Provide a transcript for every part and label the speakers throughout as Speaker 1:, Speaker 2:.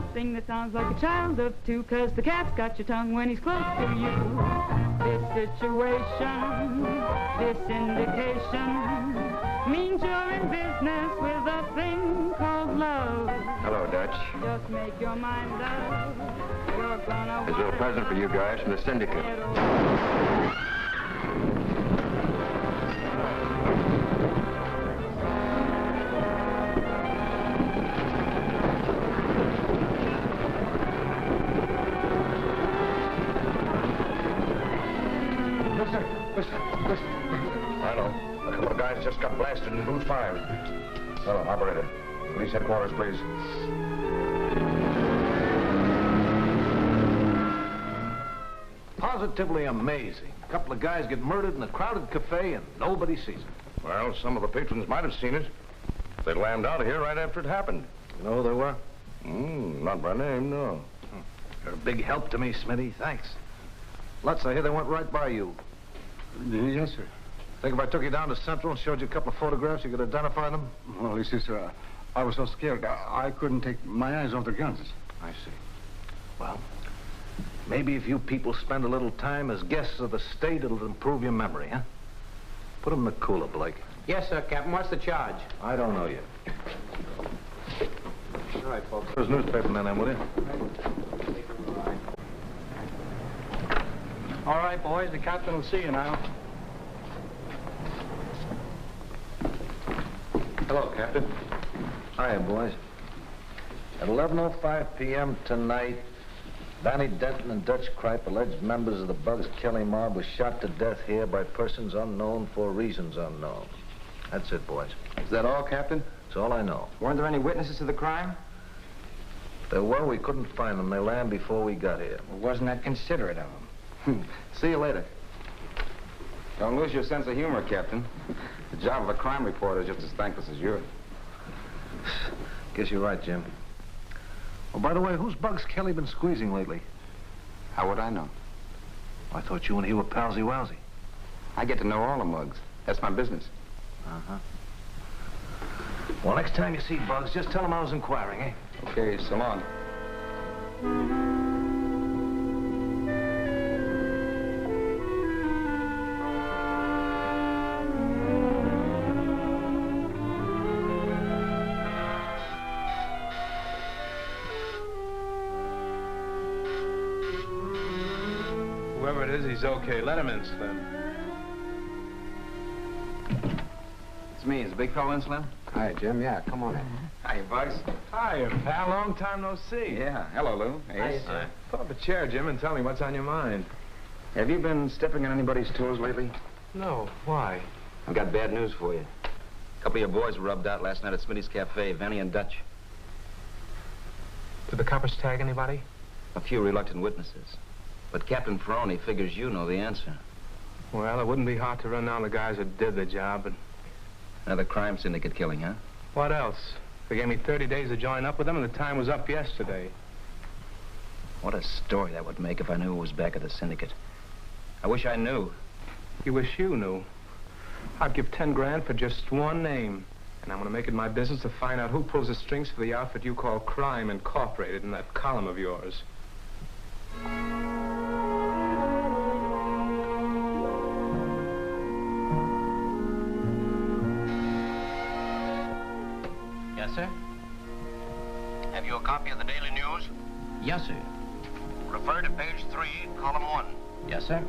Speaker 1: Something that sounds like a child of two, 'cause the cat's got your tongue when he's close to you. This situation, this indication, means you're in business with a thing called love.
Speaker 2: Hello, Dutch.
Speaker 1: Just make your mind up. You're gonna
Speaker 2: There's a little present for you guys from the syndicate. Listen. I know. A couple of guys just got blasted in booth 5. Hello, operator. Police headquarters, please.
Speaker 3: Positively amazing. A couple of guys get murdered in a crowded cafe and nobody sees it.
Speaker 2: Well, some of the patrons might have seen it. They lambed out of here right after it happened.
Speaker 3: You know who they were?
Speaker 2: Not by name, no.
Speaker 3: You're a big help to me, Smitty. Thanks. Lutz, I hear they went right by you.
Speaker 4: Yes, sir.
Speaker 3: Think if I took you down to Central and showed you a couple of photographs, you could identify them?
Speaker 4: Well, you see, sir, I was so scared. I couldn't take my eyes off their guns.
Speaker 3: I see. Well, maybe if you people spend a little time as guests of the state, it'll improve your memory, huh? Put them in the cooler, Blake.
Speaker 5: Yes, sir, Captain. What's the charge?
Speaker 3: I don't know yet.
Speaker 5: All right, folks.
Speaker 3: There's newspaper men in, will you?
Speaker 5: All right, boys. The captain will see you now.
Speaker 3: Hello, Captain. Hiya, boys. At 11:05 p.m. tonight, Danny Denton and Dutch Kripe, alleged members of the Bugs Kelly mob, were shot to death here by persons unknown for reasons unknown. That's it, boys.
Speaker 5: Is that all, Captain?
Speaker 3: That's all I know.
Speaker 5: Weren't there any witnesses to the crime?
Speaker 3: If there were, we couldn't find them. They ran before we got here.
Speaker 5: Well, wasn't that considerate of them? See you later. Don't lose your sense of humor, Captain. The job of a crime reporter is just as thankless as yours.
Speaker 3: Guess you're right, Jim. Oh, by the way, who's Bugs Kelly been squeezing lately?
Speaker 5: How would I know?
Speaker 3: I thought you and he were palsy-walsy.
Speaker 5: I get to know all the mugs. That's my business.
Speaker 3: Uh-huh. Well, next time you see Bugs, just tell him I was inquiring, eh?
Speaker 5: Okay, so long.
Speaker 6: Whoever it is, he's okay. Let him in, Slim.
Speaker 5: It's me. Is the big fellow in, Slim? Hi, Jim. Yeah, come on in. Hi, Bugs.
Speaker 6: Hi, pal. Long time no see.
Speaker 5: Yeah. Hello, Lou. Ace.
Speaker 6: Pull up a chair, Jim, and tell me what's on your mind.
Speaker 5: Have you been stepping on anybody's toes lately?
Speaker 6: No. Why?
Speaker 5: I've got bad news for you. A couple of your boys were rubbed out last night at Smitty's Cafe, Vanny and Dutch.
Speaker 6: Did the coppers tag anybody?
Speaker 5: A few reluctant witnesses. But Captain Ferroni figures you know the answer.
Speaker 6: Well, it wouldn't be hard to run down the guys that did the job, but...
Speaker 5: Another crime syndicate killing, huh?
Speaker 6: What else? They gave me 30 days to join up with them, and the time was up yesterday.
Speaker 5: What a story that would make if I knew who was back of the syndicate. I wish I knew.
Speaker 6: You wish you knew. I'd give 10 grand for just one name. And I'm going to make it my business to find out who pulls the strings for the outfit you call Crime Incorporated in that column of yours.
Speaker 5: Yes, sir?
Speaker 7: Have you a copy of the Daily News?
Speaker 5: Yes, sir.
Speaker 7: Refer to page 3, column 1.
Speaker 5: Yes, sir.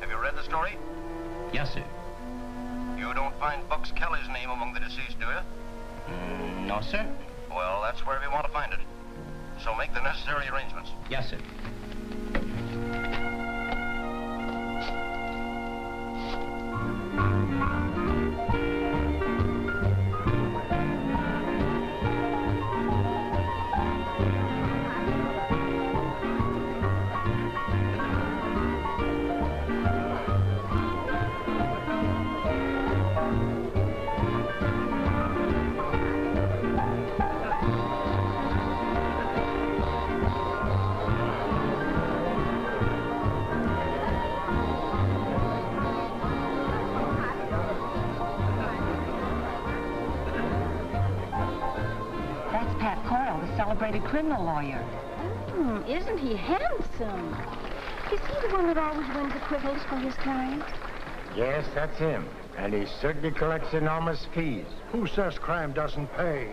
Speaker 7: Have you read the story?
Speaker 5: Yes, sir.
Speaker 7: You don't find Bugs Kelly's name among the deceased, do you?
Speaker 5: No, sir.
Speaker 7: Well, that's where we want to find it. So make the necessary arrangements.
Speaker 5: Yes, sir.
Speaker 8: retired criminal lawyer.
Speaker 9: Isn't he handsome? Is he the one that always wins acquittals for his clients?
Speaker 10: Yes, that's him. And he certainly collects enormous fees.
Speaker 4: Who says crime doesn't pay?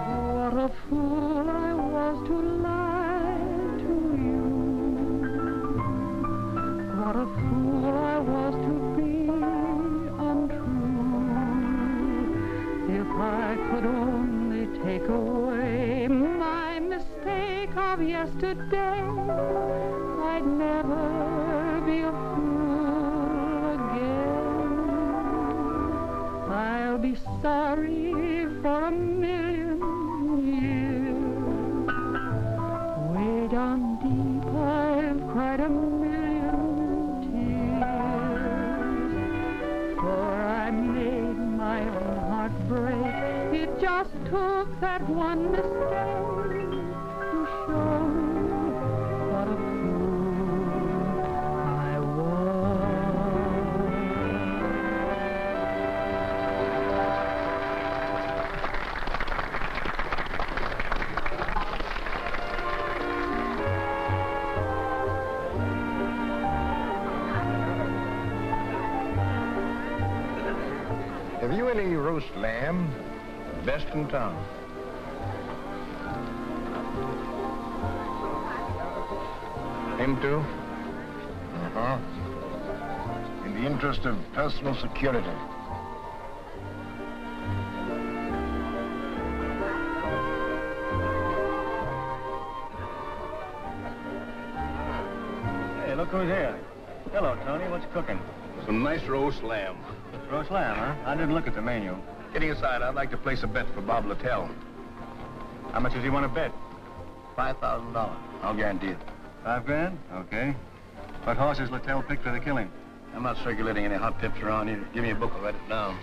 Speaker 1: What a fool I was to lie to you. What a fool I was to be untrue. If I could only take away my mistake of yesterday, I'd never be a fool again. I'll be sorry for a million years. Way down deep I've cried a million tears. For I made my own heart break. It just took that one mistake to show me what a fool I was.
Speaker 10: Have you any roast lamb? Best in town. Him too? Uh-huh. In the interest of personal security.
Speaker 4: Hey, look who's here. Hello, Tony. What's cooking?
Speaker 2: Some nice roast lamb.
Speaker 4: Roast lamb, huh? I didn't look at the menu.
Speaker 2: Getting aside, I'd like to place a bet for Bob Littell.
Speaker 4: How much does he want to bet?
Speaker 2: $5,000. I'll guarantee it.
Speaker 4: $5 grand? Okay. What horses Littell picked for the killing?
Speaker 2: I'm not circulating any hot tips around here. Give me a book, I'll write it down.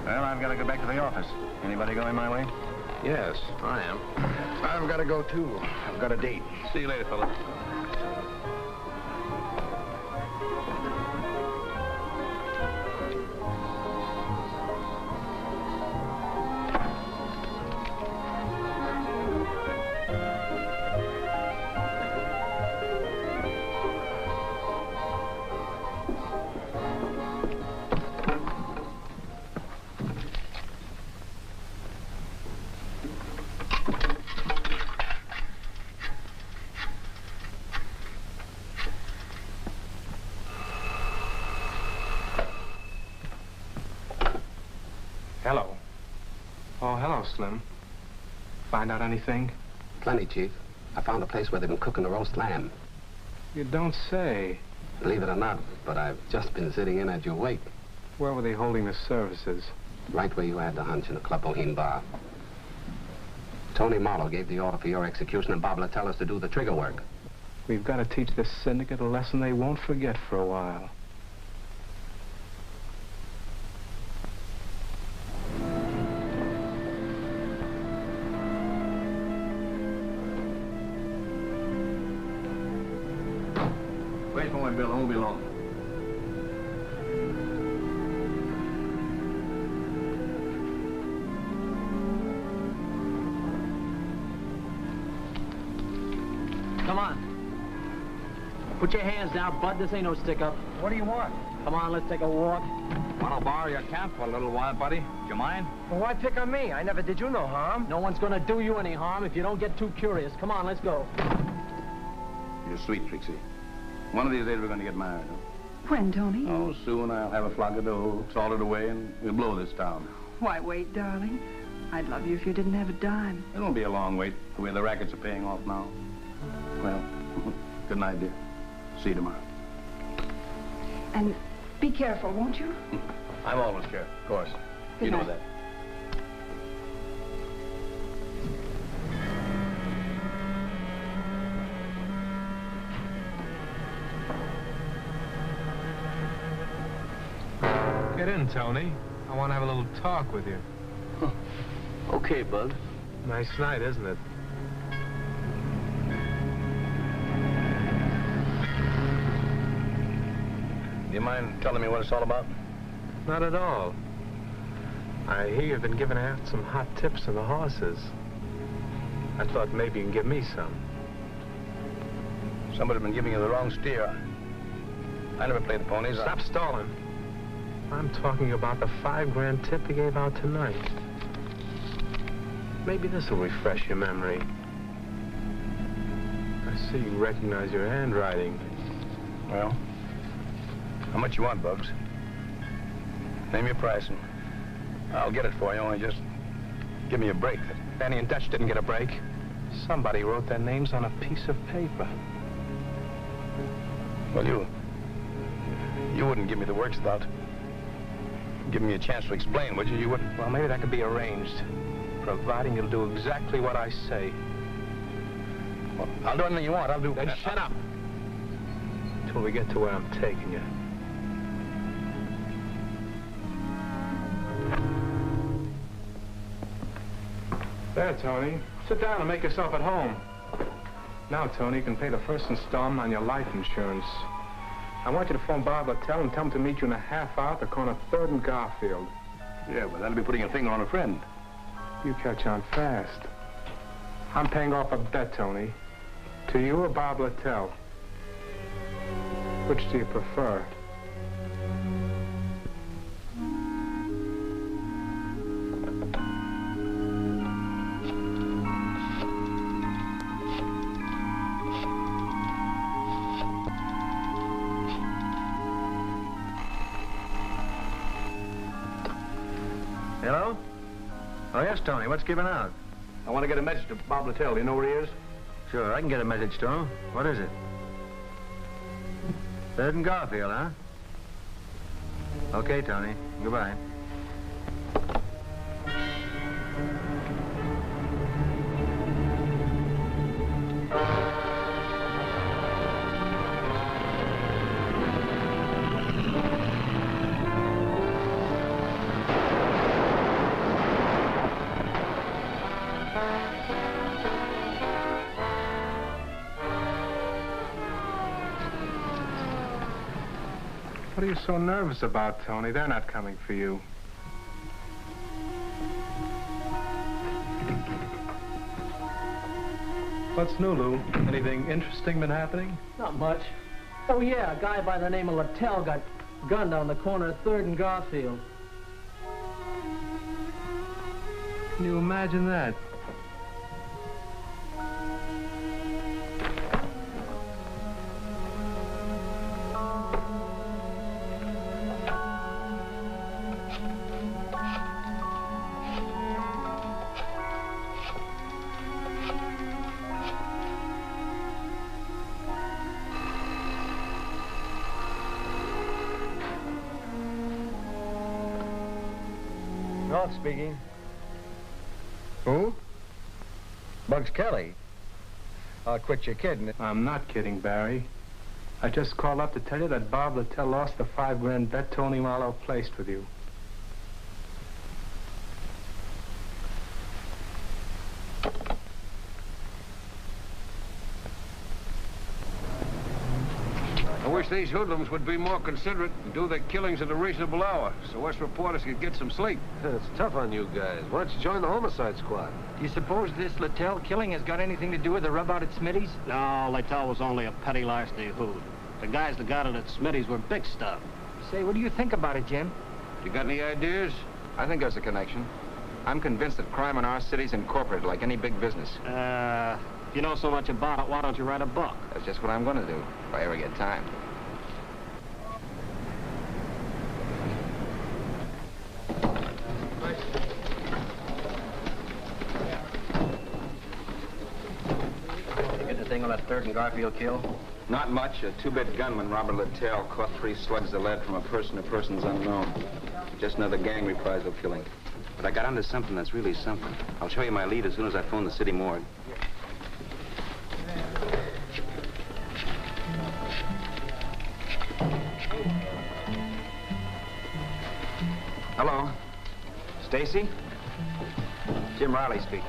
Speaker 4: Well, I've got to go back to the office. Anybody going my way?
Speaker 6: Yes, I am.
Speaker 10: I've got to go, too. I've got a date.
Speaker 2: See you later, fella.
Speaker 6: Hello. Oh, hello, Slim. Find out anything?
Speaker 11: Plenty, Chief. I found a place where they've been cooking a roast lamb.
Speaker 6: You don't say.
Speaker 11: Believe it or not, but I've just been sitting in at your wake.
Speaker 6: Where were they holding the services?
Speaker 11: Right where you had the hunch in the Club Boheme bar. Tony Marlowe gave the order for your execution, and Bob Littell us to do the trigger work.
Speaker 6: We've got to teach this syndicate a lesson they won't forget for a while.
Speaker 2: Wait for me, Bill. I won't be long.
Speaker 12: Come on. Put your hands down, bud. This ain't no stick-up.
Speaker 4: What do you want?
Speaker 12: Come on, let's take a walk.
Speaker 5: Want to borrow your camp for a little while, buddy? Do you mind?
Speaker 10: Well, why pick on me? I never did you no harm.
Speaker 12: No one's gonna do you any harm if you don't get too curious. Come on, let's go.
Speaker 2: You're sweet, Trixie. One of these days we're going to get married, huh?
Speaker 13: When, Tony?
Speaker 2: Oh, soon I'll have a flock of dough, salted away, and we'll blow this town.
Speaker 13: Why, wait, darling. I'd love you if you didn't have a dime.
Speaker 2: It won't be a long wait, the way the rackets are paying off now. Well, good night, dear. See you tomorrow.
Speaker 13: And be careful, won't you?
Speaker 2: I'm always careful, of course.
Speaker 13: Good
Speaker 2: You know
Speaker 13: night.
Speaker 2: that.
Speaker 6: Get in, Tony. I want to have a little talk with you.
Speaker 12: Okay, Bud.
Speaker 6: Nice night, isn't it?
Speaker 10: Do you mind telling me what it's all about?
Speaker 6: Not at all. I hear you've been giving out some hot tips on the horses. I thought maybe you can give me some.
Speaker 10: Somebody's been giving you the wrong steer. I never played the ponies.
Speaker 6: Stop stalling. I'm talking about the $5 grand tip you gave out tonight. Maybe this will refresh your memory. I see you recognize your handwriting.
Speaker 10: Well, how much you want, Bugs? Name your price and I'll get it for you, only just give me a break.
Speaker 6: Danny and Dutch didn't get a break. Somebody wrote their names on a piece of paper.
Speaker 10: Well, you wouldn't give me the works without giving me a chance to explain, would you? You wouldn't?
Speaker 6: Well, maybe that could be arranged, providing you'll do exactly what I say.
Speaker 10: Well, I'll do anything you want. I'll do...
Speaker 6: Then shut up. Till we get to where I'm taking you. There, Tony. Sit down and make yourself at home. Now, Tony, you can pay the first installment on your life insurance. I want you to phone Bob Littell and tell him to meet you in a half hour at the corner of 3rd and Garfield.
Speaker 10: Yeah, but that'll be putting a finger on a friend.
Speaker 6: You catch on fast. I'm paying off a bet, Tony. To you or Bob Littell? Which do you prefer?
Speaker 3: Hello? Oh, yes, Tony. What's giving out?
Speaker 10: I want to get a message to Bob Littell. You know where he is?
Speaker 3: Sure, I can get a message to him. What is it? 3rd and Garfield, huh? Okay, Tony. Goodbye.
Speaker 6: What are you so nervous about, Tony? They're not coming for you. What's new, Lou? Anything interesting been happening?
Speaker 12: Not much. Oh, yeah, a guy by the name of Littell got gunned on the corner of 3rd and Garfield.
Speaker 6: Can you imagine that?
Speaker 3: North speaking. Who? Bugs Kelly. I'll quit your kidding.
Speaker 6: I'm not kidding, Barry. I just called up to tell you that Bob Littell lost the $5 grand bet Tony Marlowe placed with you.
Speaker 10: I wish these hoodlums would be more considerate and do their killings at a reasonable hour so us reporters could get some sleep.
Speaker 8: It's tough on you guys. Why don't you join the homicide squad?
Speaker 14: Do you suppose this Littell killing has got anything to do with the rub out at Smitty's?
Speaker 15: No, Littell was only a petty larceny hood. The guys that got it at Smitty's were big stuff.
Speaker 14: Say, what do you think about it, Jim?
Speaker 5: You got any ideas? I think there's a connection. I'm convinced that crime in our city's incorporated like any big business.
Speaker 15: If you know so much about it, why don't you write a book?
Speaker 5: That's just what I'm going to do, if I ever get time.
Speaker 15: You get the thing on that 3rd and Garfield kill?
Speaker 5: Not much. A two-bit gunman, Robert Littell, caught 3 slugs of lead from a person to persons unknown. Just another gang reprisal killing. But I got onto something that's really something. I'll show you my lead as soon as I phone the city morgue. Hello. Stacy? Jim Riley speaking.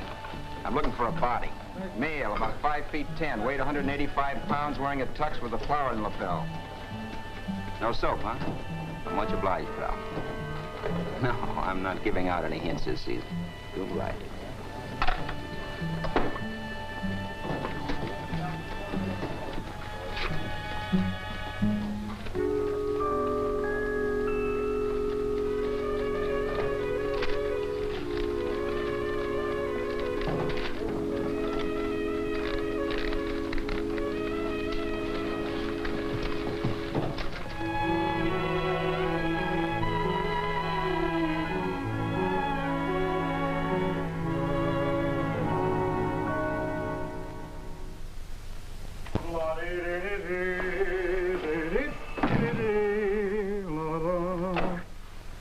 Speaker 5: I'm looking for a body. Male, about 5 feet 10, weight 185 pounds, wearing a tux with a flower in the lapel. No soap, huh? Much obliged, pal. No, I'm not giving out any hints this season. You'll write it.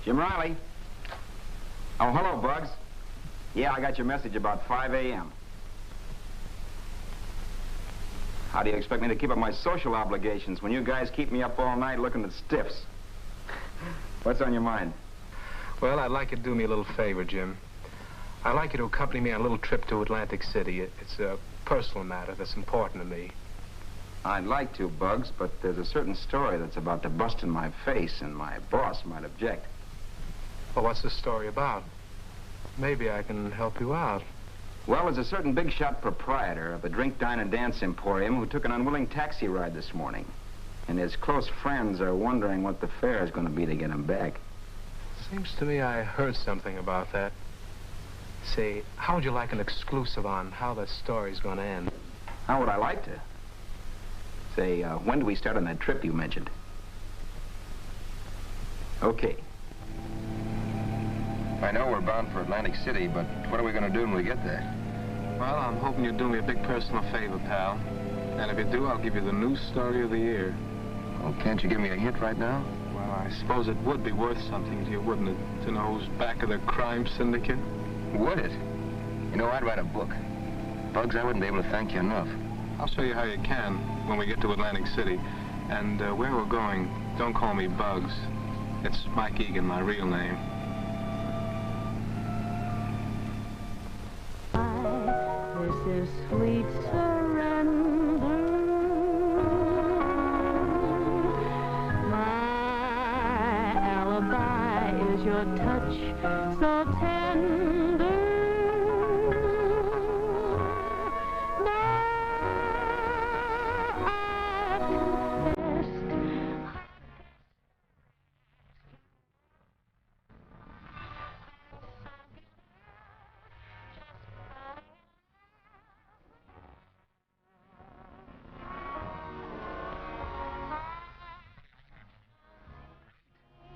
Speaker 5: Jim Riley. Oh, hello, Bugs. Yeah, I got your message about 5 a.m. How do you expect me to keep up my social obligations when you guys keep me up all night looking at stiffs? What's on your mind?
Speaker 6: Well, I'd like you to do me a little favor, Jim. I'd like you to accompany me on a little trip to Atlantic City. It's a personal matter that's important to me.
Speaker 5: I'd like to, Bugs, but there's a certain story that's about to bust in my face, and my boss might object.
Speaker 6: Well, what's the story about? Maybe I can help you out.
Speaker 5: Well, there's a certain big-shot proprietor of a drink, dine, and dance emporium who took an unwilling taxi ride this morning. And his close friends are wondering what the fare is going to be to get him back.
Speaker 6: Seems to me I heard something about that. Say, how would you like an exclusive on how the story's going to end?
Speaker 5: How would I like to? Say, when do we start on that trip you mentioned? Okay.
Speaker 2: I know we're bound for Atlantic City, but what are we going to do when we get there?
Speaker 6: Well, I'm hoping you'll do me a big personal favor, pal. And if you do, I'll give you the news story of the year.
Speaker 2: Well, can't you give me a hint right now?
Speaker 6: Well, I suppose it would be worth something to you, wouldn't it? To know who's back of the crime syndicate?
Speaker 2: Would it? You know, I'd write a book. Bugs, I wouldn't be able to thank you enough.
Speaker 6: I'll show you how you can when we get to Atlantic City. And where we're going, don't call me Bugs. It's Mike Egan, my real name.
Speaker 1: This is sweet surrender. My alibi is your touch so tender.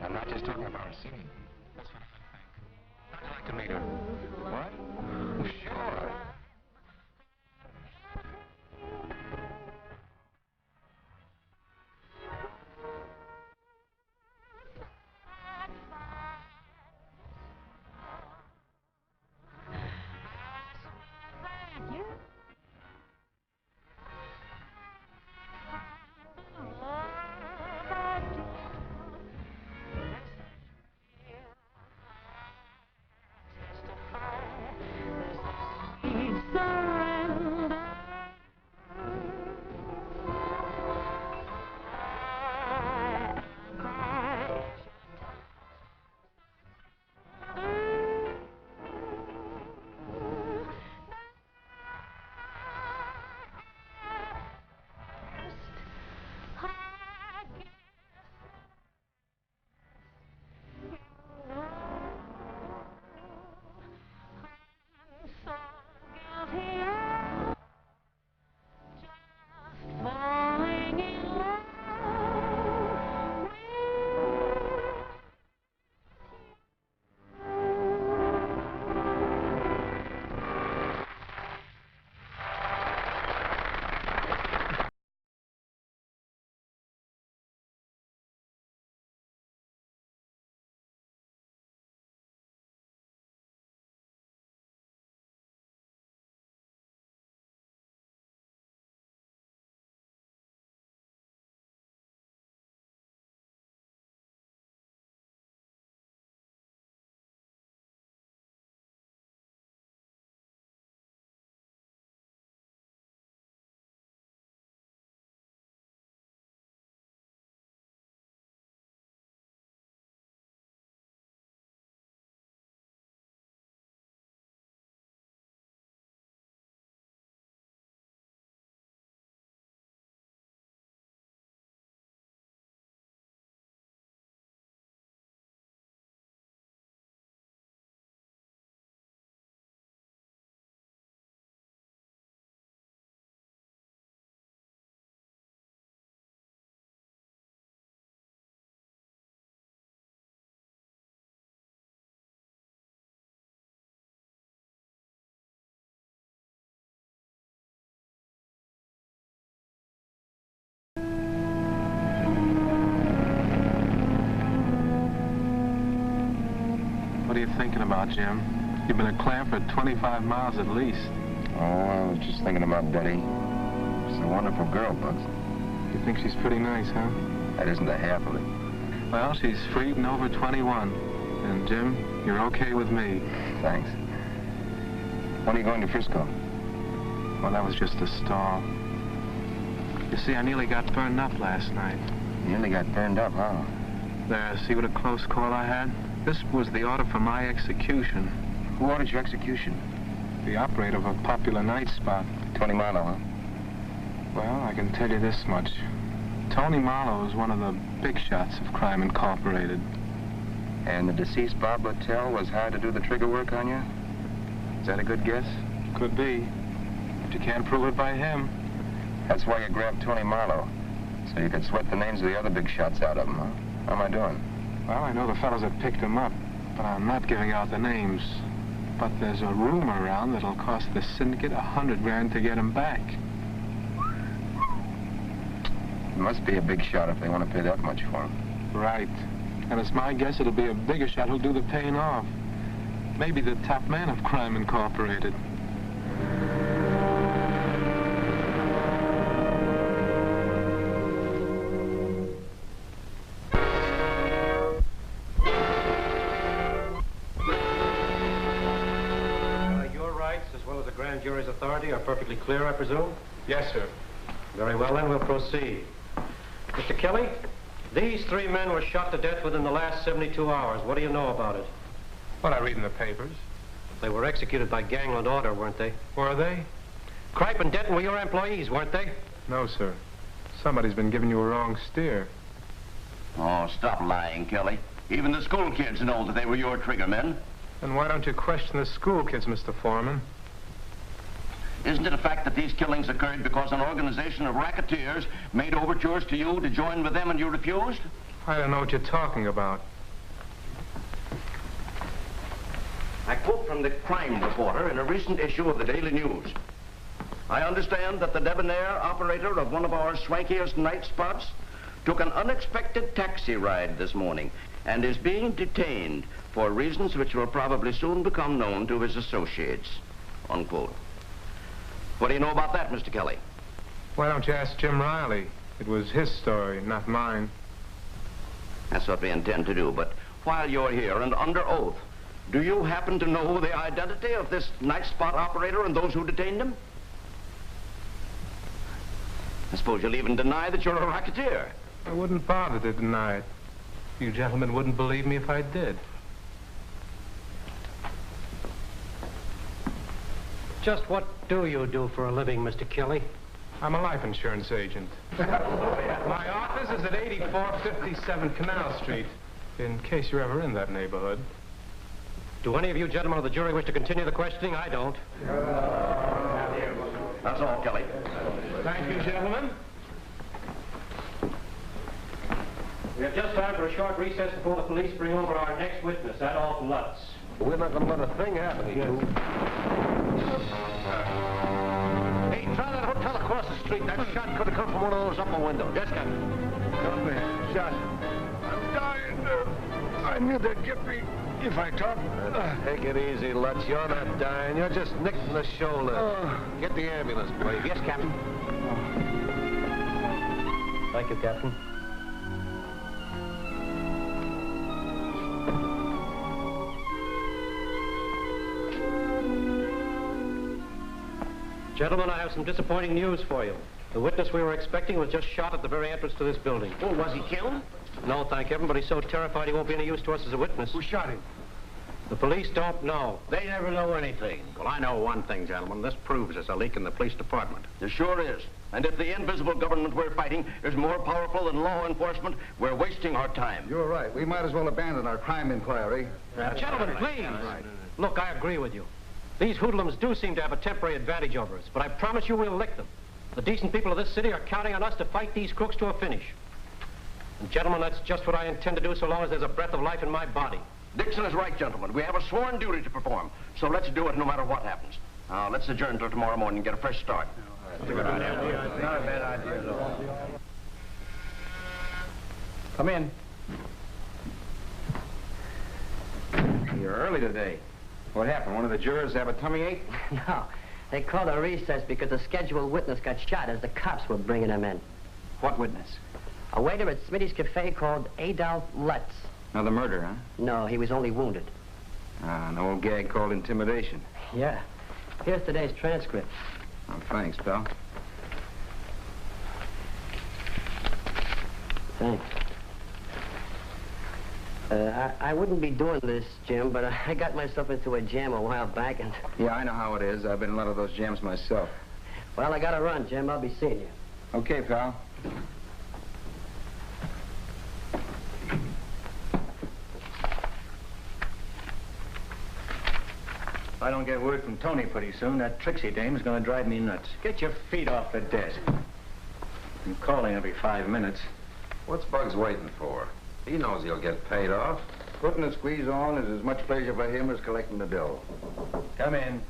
Speaker 2: I'm not just talking about singing. That's what I think. I'd like to meet her. What? Well, sure.
Speaker 6: What are you thinking about, Jim? You've been a clam for 25 miles at least.
Speaker 2: Oh, I was just thinking about Betty. She's a wonderful girl, Bugs.
Speaker 6: You think she's pretty nice, huh?
Speaker 2: That isn't the half of it.
Speaker 6: Well, she's freed and over 21. And, Jim, you're okay with me.
Speaker 2: Thanks. When are you going to Frisco?
Speaker 6: Well, that was just a stall. You see, I nearly got burned up last night.
Speaker 2: You nearly got burned up, huh?
Speaker 6: There, see what a close call I had? This was the order for my execution.
Speaker 2: Who ordered your execution?
Speaker 6: The operator of a popular night spot.
Speaker 2: Tony Marlowe, huh?
Speaker 6: Well, I can tell you this much. Tony Marlowe is one of the big shots of Crime Incorporated.
Speaker 2: And the deceased Bob Littell was hired to do the trigger work on you? Is that a good guess?
Speaker 6: Could be. But you can't prove it by him.
Speaker 2: That's why you grabbed Tony Marlowe. So you could sweat the names of the other big shots out of him, huh? How am I doing?
Speaker 6: Well, I know the fellows that picked him up, but I'm not giving out the names. But there's a rumor around that'll cost the syndicate $100 grand to get him back.
Speaker 2: It must be a big shot if they want to pay that much for him.
Speaker 6: Right. And it's my guess it'll be a bigger shot who'll do the paying off. Maybe the top man of Crime Incorporated.
Speaker 15: Your rights, as well as the grand jury's authority, are perfectly clear, I presume?
Speaker 6: Yes, sir.
Speaker 15: Very well, then we'll proceed. Mr. Kelly, these 3 men were shot to death within the last 72 hours. What do you know about it?
Speaker 6: What I read in the papers.
Speaker 15: They were executed by gangland order, weren't they?
Speaker 6: Were they?
Speaker 15: Kripe and Denton were your employees, weren't they?
Speaker 6: No, sir. Somebody's been giving you a wrong steer.
Speaker 7: Oh, stop lying, Kelly. Even the school kids know that they were your trigger men.
Speaker 6: And why don't you question the school kids, Mr. Foreman?
Speaker 7: Isn't it a fact that these killings occurred because an organization of racketeers made overtures to you to join with them and you refused?
Speaker 6: I don't know what you're talking about.
Speaker 7: I quote from the crime reporter in a recent issue of the Daily News. I understand that the debonair operator of one of our swankiest night spots took an unexpected taxi ride this morning and is being detained for reasons which will probably soon become known to his associates, unquote. What do you know about that, Mr. Kelly?
Speaker 6: Why don't you ask Jim Riley? It was his story, not mine.
Speaker 7: That's what we intend to do, but while you're here and under oath, do you happen to know the identity of this night spot operator and those who detained him? I suppose you'll even deny that you're a racketeer.
Speaker 6: I wouldn't bother to deny it. You gentlemen wouldn't believe me if I did.
Speaker 15: Just what do you do for a living, Mr. Kelly?
Speaker 6: I'm a life insurance agent. My office is at 8457 Canal Street, in case you're ever in that neighborhood.
Speaker 15: Do any of you gentlemen of the jury wish to continue the questioning? I don't.
Speaker 7: That's all, Kelly.
Speaker 6: Thank you, gentlemen.
Speaker 15: We have just time for a short recess before the police bring over our next witness, Adolph Lutz.
Speaker 8: We're not going to let a thing happen to you.
Speaker 15: Hey, try that hotel across the street. That shot could have come from one of those upper windows. Yes, Captain.
Speaker 4: Come here, shot. I'm dying. I knew they'd get me if I talked.
Speaker 8: Take it easy, Lutz. You're not dying. You're just nicked in the shoulder. Get the ambulance, please.
Speaker 15: Yes, Captain. Thank you, Captain. Gentlemen, I have some disappointing news for you. The witness we were expecting was just shot at the very entrance to this building.
Speaker 7: Oh, was he killed?
Speaker 15: No, thank heaven, but he's so terrified he won't be any use to us as a witness.
Speaker 4: Who shot him?
Speaker 15: The police don't know.
Speaker 11: They never know anything. Well, I know one thing, gentlemen. This proves there's a leak in the police department.
Speaker 7: There sure is. And if the invisible government we're fighting is more powerful than law enforcement, we're wasting our time.
Speaker 4: You're right. We might as well abandon our crime inquiry.
Speaker 15: Gentlemen, please. Look, I agree with you. These hoodlums do seem to have a temporary advantage over us, but I promise you we'll lick them. The decent people of this city are counting on us to fight these crooks to a finish. And gentlemen, that's just what I intend to do so long as there's a breath of life in my body.
Speaker 7: Dixon is right, gentlemen. We have a sworn duty to perform, so let's do it no matter what happens. Now, let's adjourn till tomorrow morning and get a fresh start.
Speaker 4: That's a good idea. Not a bad idea at all.
Speaker 12: Come in.
Speaker 3: You
Speaker 5: you're early today. What happened? One of the jurors have a tummy ache?
Speaker 16: No. They called a recess because a scheduled witness got shot as the cops were bringing him in.
Speaker 5: What witness?
Speaker 16: A waiter at Smitty's Cafe called Adolf Lutz.
Speaker 5: Another murder, huh?
Speaker 16: No, he was only wounded.
Speaker 5: An old gag called intimidation.
Speaker 16: Yeah. Here's today's transcript.
Speaker 5: Oh, thanks, pal.
Speaker 16: Thanks. I wouldn't be doing this, Jim, but I got myself into a jam a while back and...
Speaker 5: Yeah, I know how it is. I've been in a lot of those jams myself.
Speaker 16: Well, I gotta run, Jim. I'll be seeing you.
Speaker 5: Okay, pal.
Speaker 14: If I don't get word from Tony pretty soon, that Trixie dame's gonna drive me nuts. Get your feet off the desk. I'm calling every 5 minutes.
Speaker 3: What's Bugs waiting for? He knows he'll get paid off.
Speaker 2: Putting the squeeze on is as much pleasure for him as collecting the bill.
Speaker 14: Come in.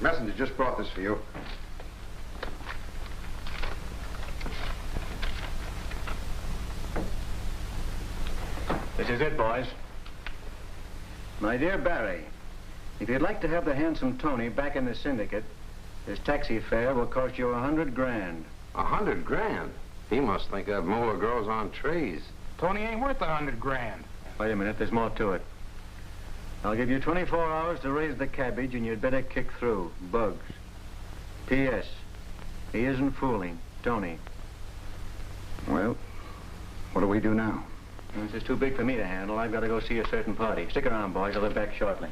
Speaker 2: Messenger just brought this for you.
Speaker 14: This is it, boys. My dear Barry, if you'd like to have the handsome Tony back in the syndicate, this taxi fare will cost you $100 grand.
Speaker 3: $100 grand? He must think that molar grows on trees.
Speaker 6: Tony ain't worth $100 grand.
Speaker 14: Wait a minute, there's more to it. I'll give you 24 hours to raise the cabbage, and you'd better kick through. Bugs. P.S. He isn't fooling. Tony.
Speaker 2: Well, what do we do now?
Speaker 14: This is too big for me to handle. I've got to go see a certain party. Stick around, boys. I'll be back shortly.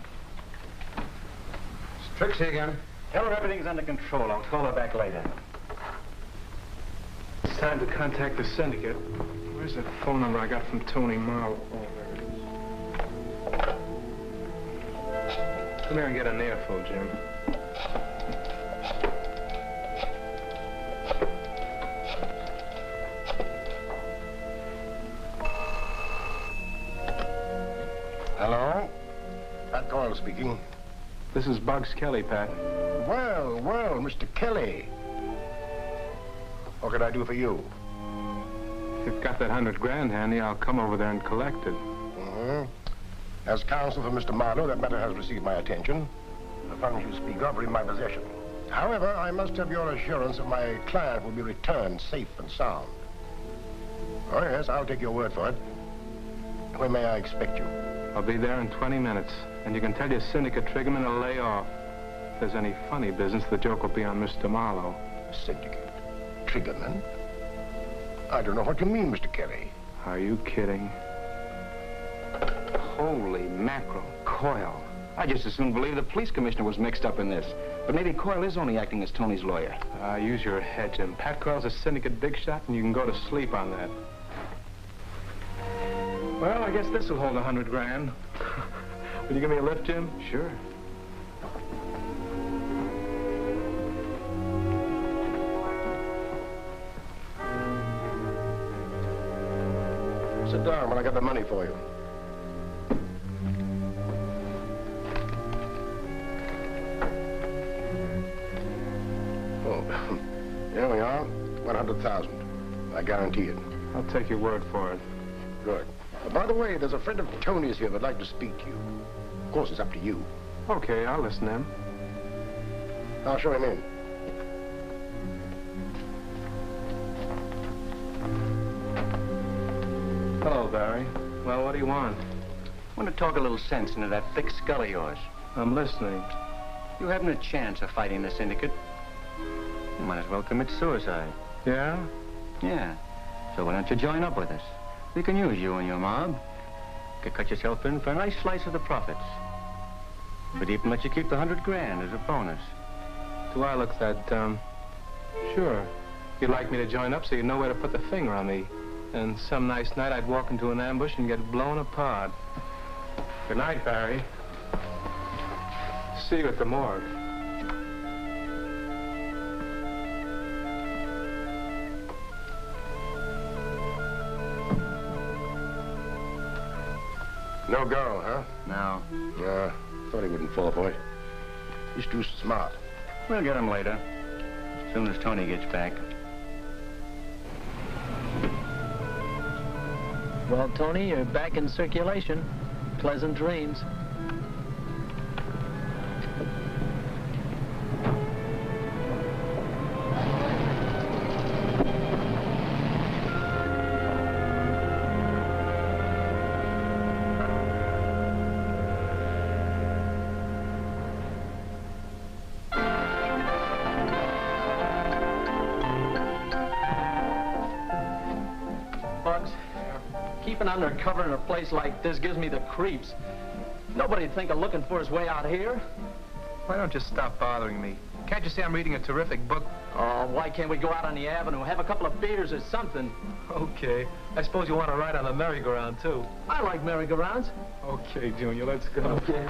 Speaker 2: It's Trixie again.
Speaker 14: Tell her everything's under control. I'll call her back later.
Speaker 6: It's time to contact the syndicate. Where's that phone number I got from Tony Marlowe? Oh, there it is. Come here and get an earful, Jim.
Speaker 4: Hello? Pat Coyle speaking.
Speaker 6: This is Bugs Kelly, Pat.
Speaker 4: Well, Mr. Kelly. What can I do for you?
Speaker 6: If you've got that $100 grand handy, I'll come over there and collect it.
Speaker 4: Mm-hmm. As counsel for Mr. Marlowe, that matter has received my attention. The funds you speak of are in my possession. However, I must have your assurance that my client will be returned safe and sound. Oh, yes, I'll take your word for it. When may I expect you?
Speaker 6: I'll be there in 20 minutes, and you can tell your syndicate Triggerman to lay off. If there's any funny business, the joke will be on Mr. Marlowe.
Speaker 4: Syndicate? Triggerman? I don't know what you mean, Mr. Kelly.
Speaker 6: Are you kidding?
Speaker 5: Holy mackerel. Coyle. I just as soon believe the police commissioner was mixed up in this. But maybe Coyle is only acting as Tony's lawyer.
Speaker 6: Use your head, Jim. Pat Coyle's a syndicate big shot, and you can go to sleep on that. Well, I guess this will hold $100 grand. Will you give me a lift, Jim?
Speaker 5: Sure.
Speaker 4: Sit down when I got the money for you. Oh, here we are. 100,000. I guarantee it.
Speaker 6: I'll take your word for it.
Speaker 4: Good. By the way, there's a friend of Tony's here that'd like to speak to you. Of course, it's up to you.
Speaker 6: Okay, I'll listen to him.
Speaker 4: I'll show him in.
Speaker 6: Hello, Barry. Well, what do you want?
Speaker 14: I want to talk a little sense into that thick skull of yours.
Speaker 6: I'm listening.
Speaker 14: You haven't a chance of fighting the syndicate. You might as well commit suicide.
Speaker 6: Yeah?
Speaker 14: Yeah. So why don't you join up with us? We can use you and your mob. You could cut yourself in for a nice slice of the profits. We'd even let you keep the $100 grand as a bonus.
Speaker 6: Do I look that dumb? Sure. You'd like me to join up so you know where to put the finger on me. And some nice night I'd walk into an ambush and get blown apart. Good night, Barry. See you at the morgue.
Speaker 4: No girl, huh?
Speaker 14: No.
Speaker 4: Yeah, thought he wouldn't fall for it. He's too smart.
Speaker 14: We'll get him later. As soon as Tony gets back.
Speaker 12: Well, Tony, you're back in circulation. Pleasant dreams. Keeping undercover in a place like this gives me the creeps. Nobody'd think of looking for his way out here.
Speaker 6: Why don't you stop bothering me? Can't you see I'm reading a terrific book?
Speaker 12: Oh, why can't we go out on the avenue, have a couple of beers or something?
Speaker 6: Okay. I suppose you want to ride on the merry-go-round, too.
Speaker 12: I like merry-go-rounds.
Speaker 6: Okay, Junior, let's go.
Speaker 12: Okay.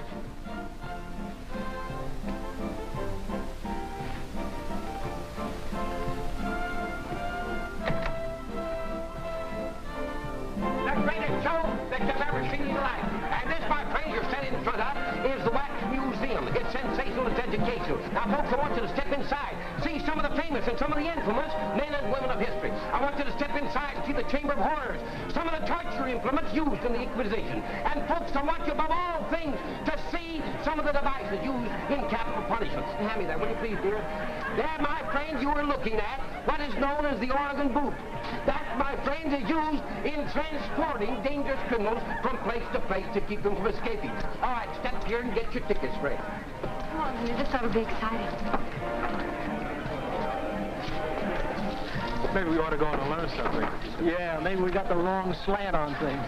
Speaker 11: The greatest show that you've ever seen in your life. And this, my friend, you're standing in front of is the Wax Museum. It's sensational, it's educational. Now, folks, I want you to step inside, see some of the famous and some of the infamous men and women of history. I want you to step inside and see the Chamber of Horrors, some of the torture implements used in the Inquisition. And, folks, I want you, above all things, to see some of the devices used in capital punishment. Hand me that, will you please, dear? There, my friend, you are looking at what is known as the Oregon boot. That, my friend, is used in transporting dangerous criminals from place to place to keep them from escaping. All right, step here and get your tickets, Fred.
Speaker 9: Come on, honey, this ought to be exciting.
Speaker 6: Maybe we ought to go in and learn something.
Speaker 12: Yeah, maybe we got the wrong slant on things.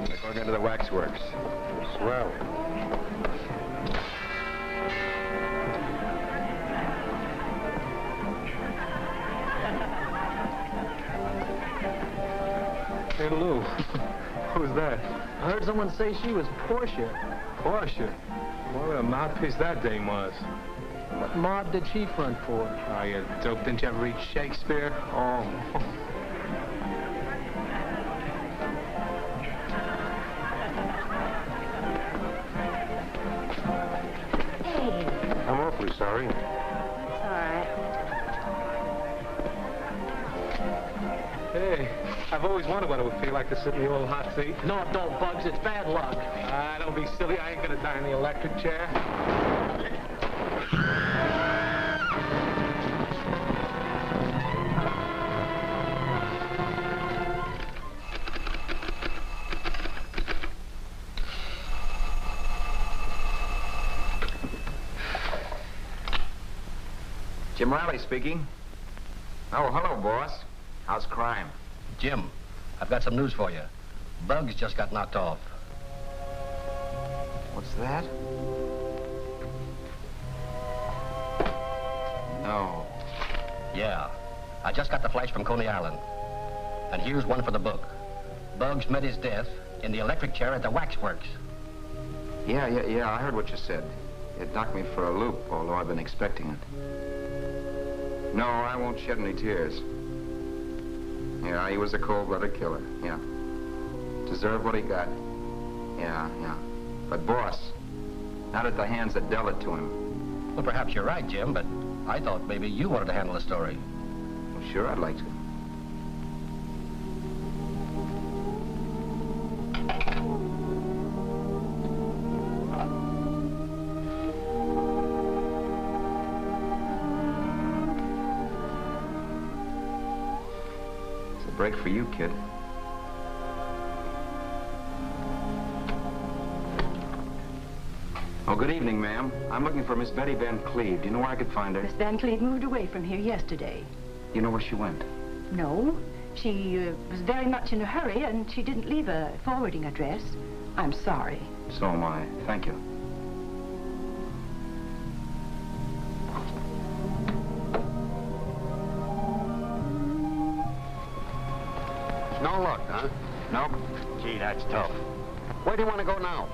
Speaker 5: We're going into the waxworks.
Speaker 4: Swell.
Speaker 6: Hey, Lou. Who's that?
Speaker 12: I heard someone say she was Portia.
Speaker 6: Portia? What a mouthpiece that dame was.
Speaker 12: What mob did she front for?
Speaker 6: Oh, you dope. Didn't you ever read Shakespeare? Oh.
Speaker 4: I'm awfully sorry.
Speaker 9: It's all right.
Speaker 6: Hey, I've always wondered what it would feel like to sit in the old hot seat.
Speaker 12: No, it don't, Bugs. It's bad luck.
Speaker 6: Don't be silly. I ain't gonna die in the electric chair.
Speaker 5: Jim Riley speaking. Oh, hello, boss. How's crime?
Speaker 11: Jim, I've got some news for you. Bugs just got knocked off.
Speaker 5: What's that? No.
Speaker 11: Yeah. I just got the flash from Coney Island. And here's one for the book. Bugs met his death in the electric chair at the waxworks.
Speaker 5: Yeah, I heard what you said. It knocked me for a loop, although I've been expecting it. No, I won't shed any tears. Yeah, he was a cold-blooded killer, yeah. Deserved what he got. Yeah. But, boss, not at the hands that dealt it to him.
Speaker 11: Well, perhaps you're right, Jim, but I thought maybe you wanted to handle the story.
Speaker 5: Well, sure, I'd like to. It's a break for you, kid. Oh, good evening, ma'am. I'm looking for Miss Betty Van Cleve. Do you know where I could find her?
Speaker 17: Miss Van Cleve moved away from here yesterday.
Speaker 5: You know where she went?
Speaker 17: No, she was very much in a hurry, and she didn't leave a forwarding address. I'm sorry.
Speaker 5: So am I. Thank you.
Speaker 11: No luck, huh?
Speaker 5: Nope.
Speaker 11: Gee, that's tough. Where do you want to go now?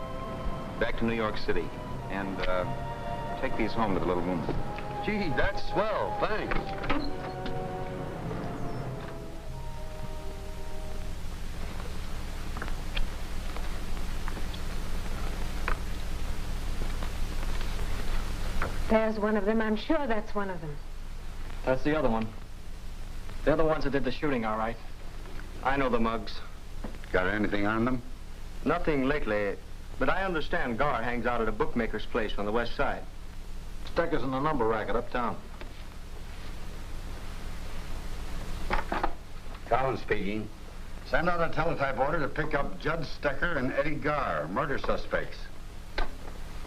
Speaker 5: Back to New York City. And, take these home to the little woman.
Speaker 11: Gee, that's swell. Thanks.
Speaker 18: There's one of them. I'm sure that's one of them.
Speaker 12: That's the other one. They're the ones that did the shooting, all right. I know the mugs.
Speaker 5: Got anything on them?
Speaker 14: Nothing lately, but I understand Gar hangs out at a bookmaker's place on the west side.
Speaker 3: Stecker's in the number racket uptown.
Speaker 5: Collins speaking.
Speaker 10: Send out a teletype order to pick up Judd Stecker and Eddie Gar, murder suspects.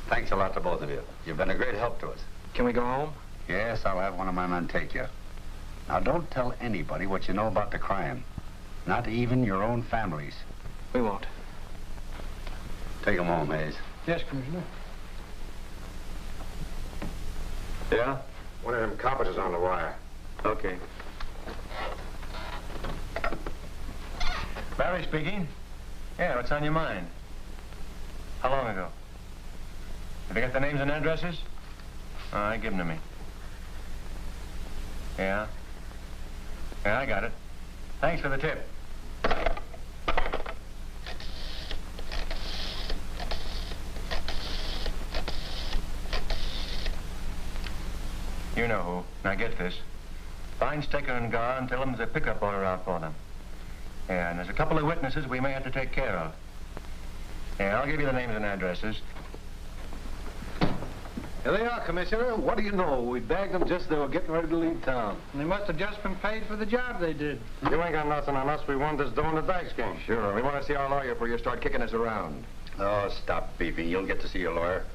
Speaker 10: Thanks a lot to both of you. You've been a great help to us.
Speaker 12: Can we go home?
Speaker 10: Yes, I'll have one of my men take you. Now, don't tell anybody what you know about the crime. Not even your own families.
Speaker 12: We won't.
Speaker 10: Take them home, Hayes.
Speaker 12: Yes, Commissioner.
Speaker 2: Yeah? One of them coppers is on the wire.
Speaker 14: Okay.
Speaker 8: Barry speaking. Yeah, what's on your mind? How long ago? Have you got the names and addresses? All right, give them to me. Yeah? Yeah, I got it. Thanks for the tip. You know who. Now get this. Find Stecker and Gar and tell them there's a pickup order out for them. Yeah, and there's a couple of witnesses we may have to take care of. Yeah, I'll give you the names and addresses.
Speaker 3: Here they are, Commissioner. What do you know? We bagged them just as they were getting ready to leave town.
Speaker 14: They must have just been paid for the job they did.
Speaker 2: You ain't got nothing on us. We won this dough in the dice game.
Speaker 5: Sure. We want to see our lawyer before you start kicking us around.
Speaker 10: Oh, stop beefing. You'll get to see your lawyer.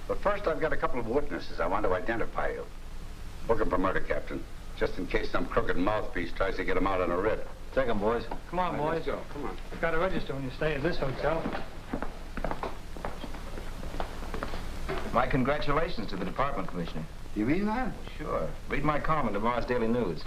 Speaker 10: But first, I've got a couple of witnesses I want to identify you. Book them for murder, Captain. Just in case some crooked mouthpiece tries to get them out on a writ.
Speaker 3: Take them, boys.
Speaker 12: Come on, boys.
Speaker 5: Let's go. Come on.
Speaker 12: You've got to register when you stay at this hotel.
Speaker 5: My congratulations to the department, Commissioner.
Speaker 10: You mean that?
Speaker 5: Sure. Read my column in tomorrow's Daily News.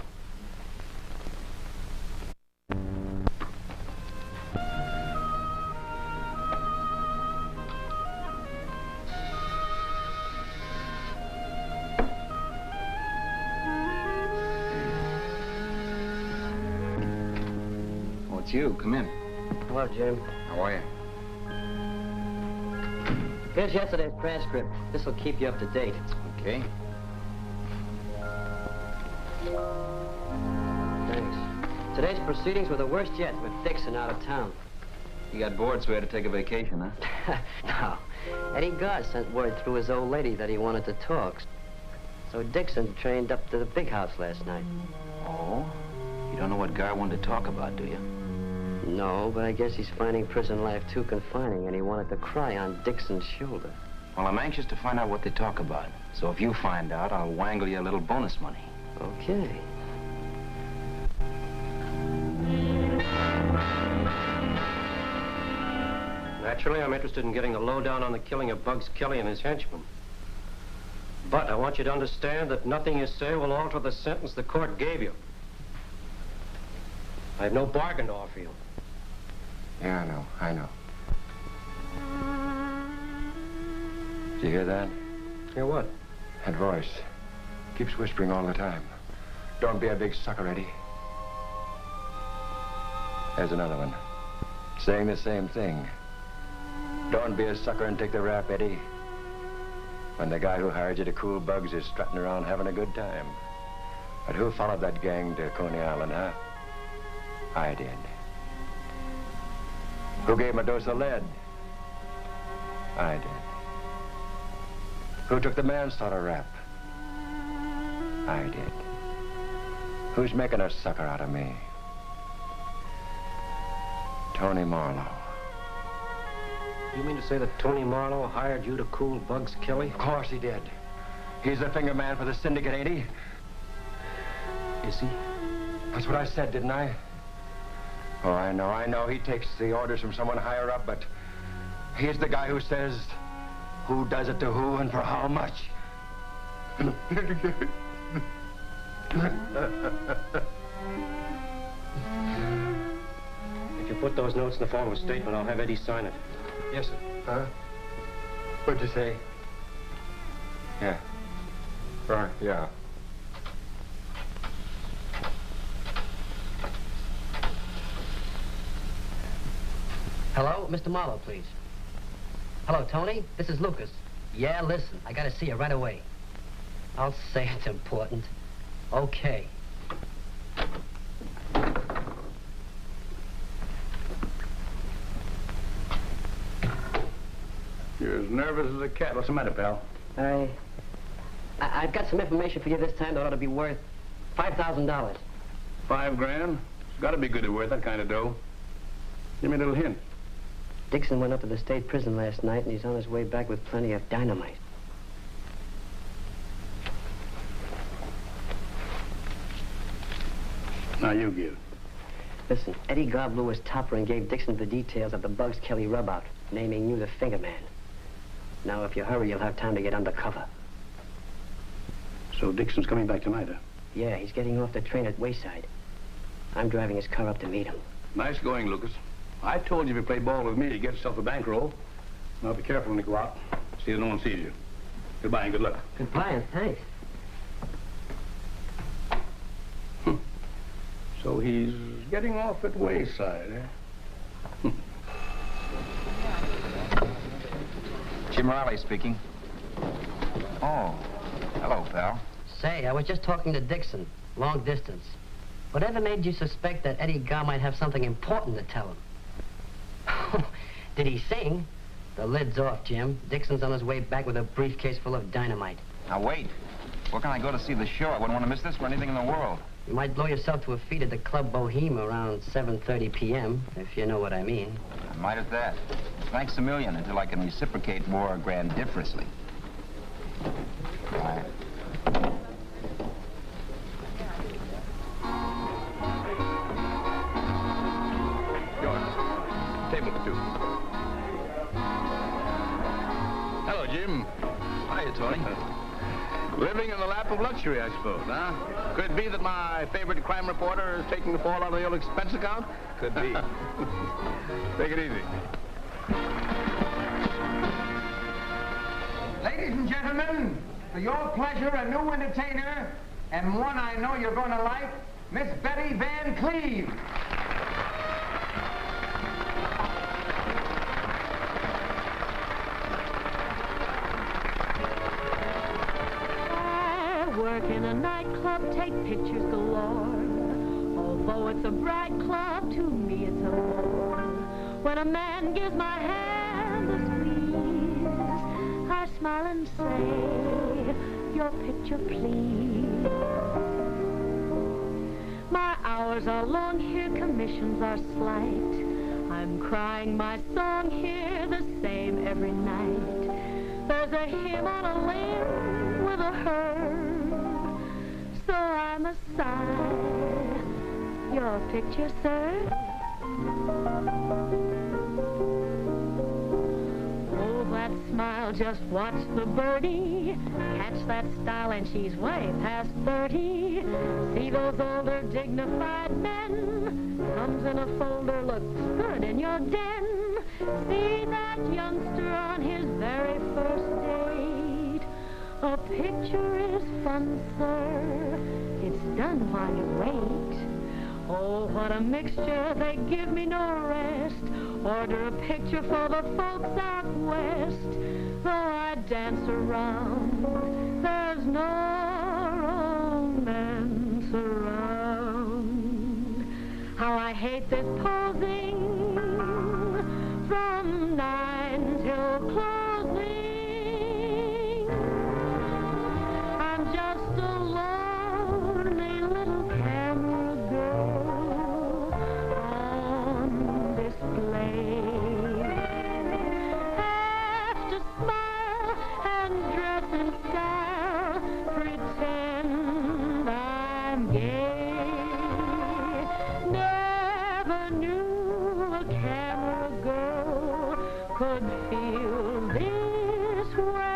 Speaker 5: Oh, it's you. Come in.
Speaker 16: Hello, Jim.
Speaker 5: How are you?
Speaker 16: Here's yesterday's transcript. This will keep you up to date.
Speaker 5: Okay.
Speaker 16: Thanks. Today's proceedings were the worst yet, with Dixon out of town.
Speaker 5: You got bored, so we had to take a vacation, huh?
Speaker 16: No. Eddie Gar sent word through his old lady that he wanted to talk. So Dixon trained up to the big house last night.
Speaker 5: Oh? You don't know what Gar wanted to talk about, do you?
Speaker 16: No, but I guess he's finding prison life too confining, and he wanted to cry on Dixon's shoulder.
Speaker 5: Well, I'm anxious to find out what they talk about. So if you find out, I'll wangle you a little bonus money.
Speaker 16: Okay.
Speaker 15: Naturally, I'm interested in getting the lowdown on the killing of Bugs Kelly and his henchmen. But I want you to understand that nothing you say will alter the sentence the court gave you. I have no bargain to offer you.
Speaker 4: Yeah, I know. Did you hear that?
Speaker 15: Hear what?
Speaker 4: That voice. Keeps whispering all the time. Don't be a big sucker, Eddie. There's another one. Saying the same thing. Don't be a sucker and take the rap, Eddie. When the guy who hired you to cool Bugs is strutting around having a good time. But who followed that gang to Coney Island, huh? I did. Who gave him a dose of lead? I did. Who took the manslaughter rap? I did. Who's making a sucker out of me? Tony Marlowe.
Speaker 15: You mean to say that Tony Marlowe hired you to cool Bugs Kelly?
Speaker 4: Of course he did. He's the finger man for the syndicate, ain't he?
Speaker 15: Is he?
Speaker 4: That's what I said, didn't I? Oh, I know. He takes the orders from someone higher up, but he's the guy who says who does it to who and for how much.
Speaker 15: If you put those notes in the form of a statement, I'll have Eddie sign it.
Speaker 4: Yes, sir. Huh? What'd you say? Yeah. Right, yeah.
Speaker 16: Hello, Mr. Marlowe, please. Hello, Tony. This is Lucas. Yeah, listen. I gotta see you right away. I'll say it's important. Okay.
Speaker 14: You're as nervous as a cat. What's the matter, pal?
Speaker 16: I've got some information for you this time that ought to be worth $5,000.
Speaker 14: $5 grand? It's got to be good at worth that kind of dough. Give me a little hint.
Speaker 16: Dixon went up to the state prison last night, and he's on his way back with plenty of dynamite.
Speaker 14: Now you give.
Speaker 16: Listen, Eddie Gobb blew his topper and gave Dixon the details of the Bugs Kelly rub-out, naming you the finger man. Now, if you hurry, you'll have time to get undercover.
Speaker 14: So Dixon's coming back tonight, huh?
Speaker 16: Yeah, he's getting off the train at Wayside. I'm driving his car up to meet him.
Speaker 14: Nice going, Lucas. I told you if you play ball with me, you get yourself a bankroll. Now be careful when you go out. See that no one sees you. Goodbye and good luck.
Speaker 16: Goodbye and thanks.
Speaker 14: So he's getting off at Wayside, eh?
Speaker 5: Jim Riley speaking. Oh, hello, pal.
Speaker 16: Say, I was just talking to Dixon, long distance. Whatever made you suspect that Eddie Gobb might have something important to tell him? Did he sing? The lid's off, Jim. Dixon's on his way back with a briefcase full of dynamite.
Speaker 5: Now, wait. Where can I go to see the show? I wouldn't want to miss this for anything in the world.
Speaker 16: You might blow yourself to a feed at the Club Boheme around 7:30 p.m., if you know what I mean.
Speaker 5: I might at that. Thanks a million until I can reciprocate more grandiferously. Bye.
Speaker 14: Table for two. Hello, Jim.
Speaker 5: Hiya, Tony.
Speaker 14: Living in the lap of luxury, I suppose, huh? Could it be that my favorite crime reporter is taking the fall out of the old expense account?
Speaker 5: Could be.
Speaker 14: Take it easy.
Speaker 11: Ladies and gentlemen, for your pleasure, a new entertainer, and one I know you're going to like, Miss Betty Van Cleve.
Speaker 1: Work in a nightclub, take pictures galore. Although it's a bright club, to me it's a bore. When a man gives my hand a squeeze, I smile and say, your picture please. My hours are long here, commissions are slight. I'm crying my song here, the same every night. There's a hymn on a limb with a herd. So I must sigh, your picture, sir. Oh, that smile, just watch the birdie. Catch that style and she's way past 30. See those older dignified men. Comes in a folder, looks good in your den. See that youngster on his very first date. A picture is fun, sir. It's done while you wait. Oh, what a mixture. They give me no rest. Order a picture for the folks out west. Though I dance around, there's no romance around. How I hate this posing from 9 till closing. Just a lonely little camera girl on display. Have to smile and dress in style, pretend I'm gay. Never knew a camera girl could feel this way.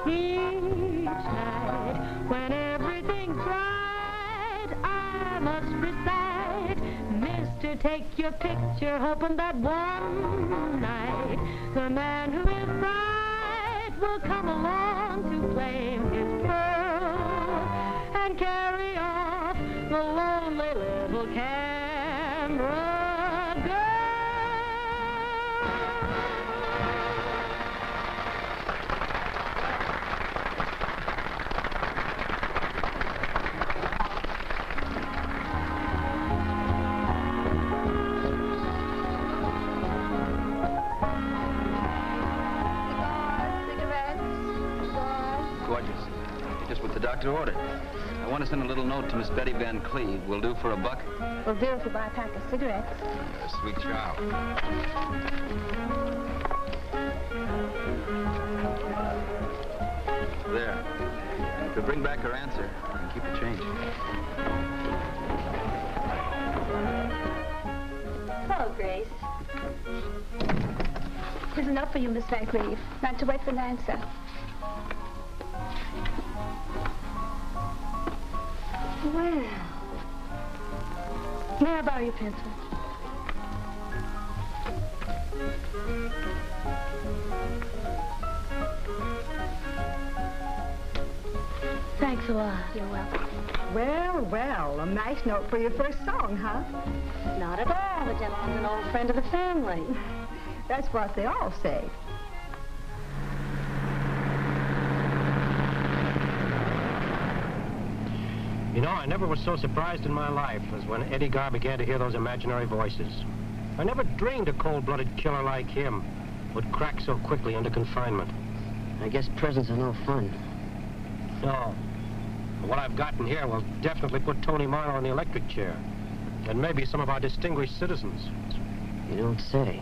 Speaker 1: Each night, when everything's bright, I must recite, Mister, take your picture, hoping that one night the man who is right will come along to claim his pearl and carry off the lonely little camera girl.
Speaker 5: Just what the doctor ordered. I want to send a little note to Miss Betty Van Cleve. Will do for $1.
Speaker 9: Will do if you buy a pack of cigarettes.
Speaker 5: A sweet child. There. If you bring back her answer, I can keep the change.
Speaker 9: Hello, Grace. Here's a note for you, Miss Van Cleve. Not to wait for an answer. Well. May I borrow your pencil? Thanks a lot. You're welcome.
Speaker 13: Well, well, a nice note for your first song, huh?
Speaker 9: Not at all. The gentleman's an old friend of the family.
Speaker 13: That's what they all say.
Speaker 15: You know, I never was so surprised in my life as when Eddie Garr began to hear those imaginary voices. I never dreamed a cold-blooded killer like him would crack so quickly under confinement.
Speaker 16: I guess prisons are no fun.
Speaker 15: No. But what I've gotten here will definitely put Tony Marlowe in the electric chair. And maybe some of our distinguished citizens.
Speaker 16: You don't say.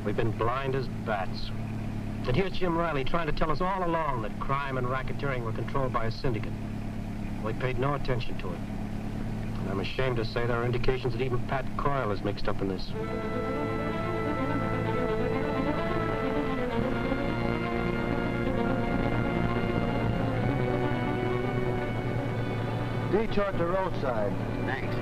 Speaker 15: We've been blind as bats. And here's Jim Riley trying to tell us all along that crime and racketeering were controlled by a syndicate. We paid no attention to it. And I'm ashamed to say there are indications that even Pat Coyle is mixed up in this.
Speaker 3: Detour to roadside.
Speaker 16: Thanks.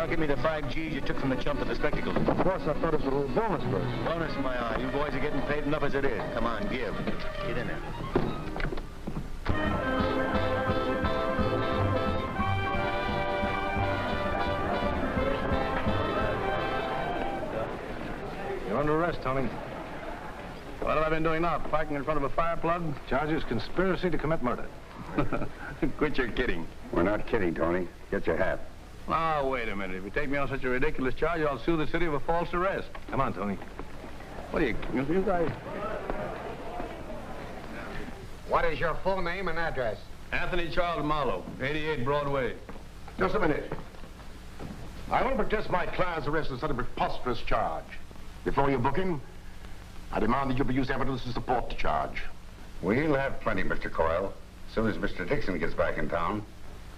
Speaker 8: Give me the 5 G's you took from the chump at the spectacle.
Speaker 3: Boss, I thought it was a little bonus for us.
Speaker 8: Bonus in my eye. You boys are getting paid enough as it is. Come on, give. Get in there.
Speaker 6: You're under arrest, Tony.
Speaker 2: What have I been doing now? Parking in front of a fire plug?
Speaker 6: Charges conspiracy to commit murder.
Speaker 2: Quit your kidding.
Speaker 10: We're not kidding, Tony. Get your hat.
Speaker 2: Now, wait a minute. If you take me on such a ridiculous charge, I'll sue the city of a false arrest.
Speaker 6: Come on, Tony.
Speaker 2: What are you guys?
Speaker 11: What is your full name and address?
Speaker 2: Anthony Charles Marlowe, 88 Broadway.
Speaker 4: Just a minute. I want to protest my client's arrest on such a preposterous charge. Before you book him, I demand that you produce evidence to support the charge.
Speaker 10: We'll have plenty, Mr. Coyle. As soon as Mr. Dixon gets back in town.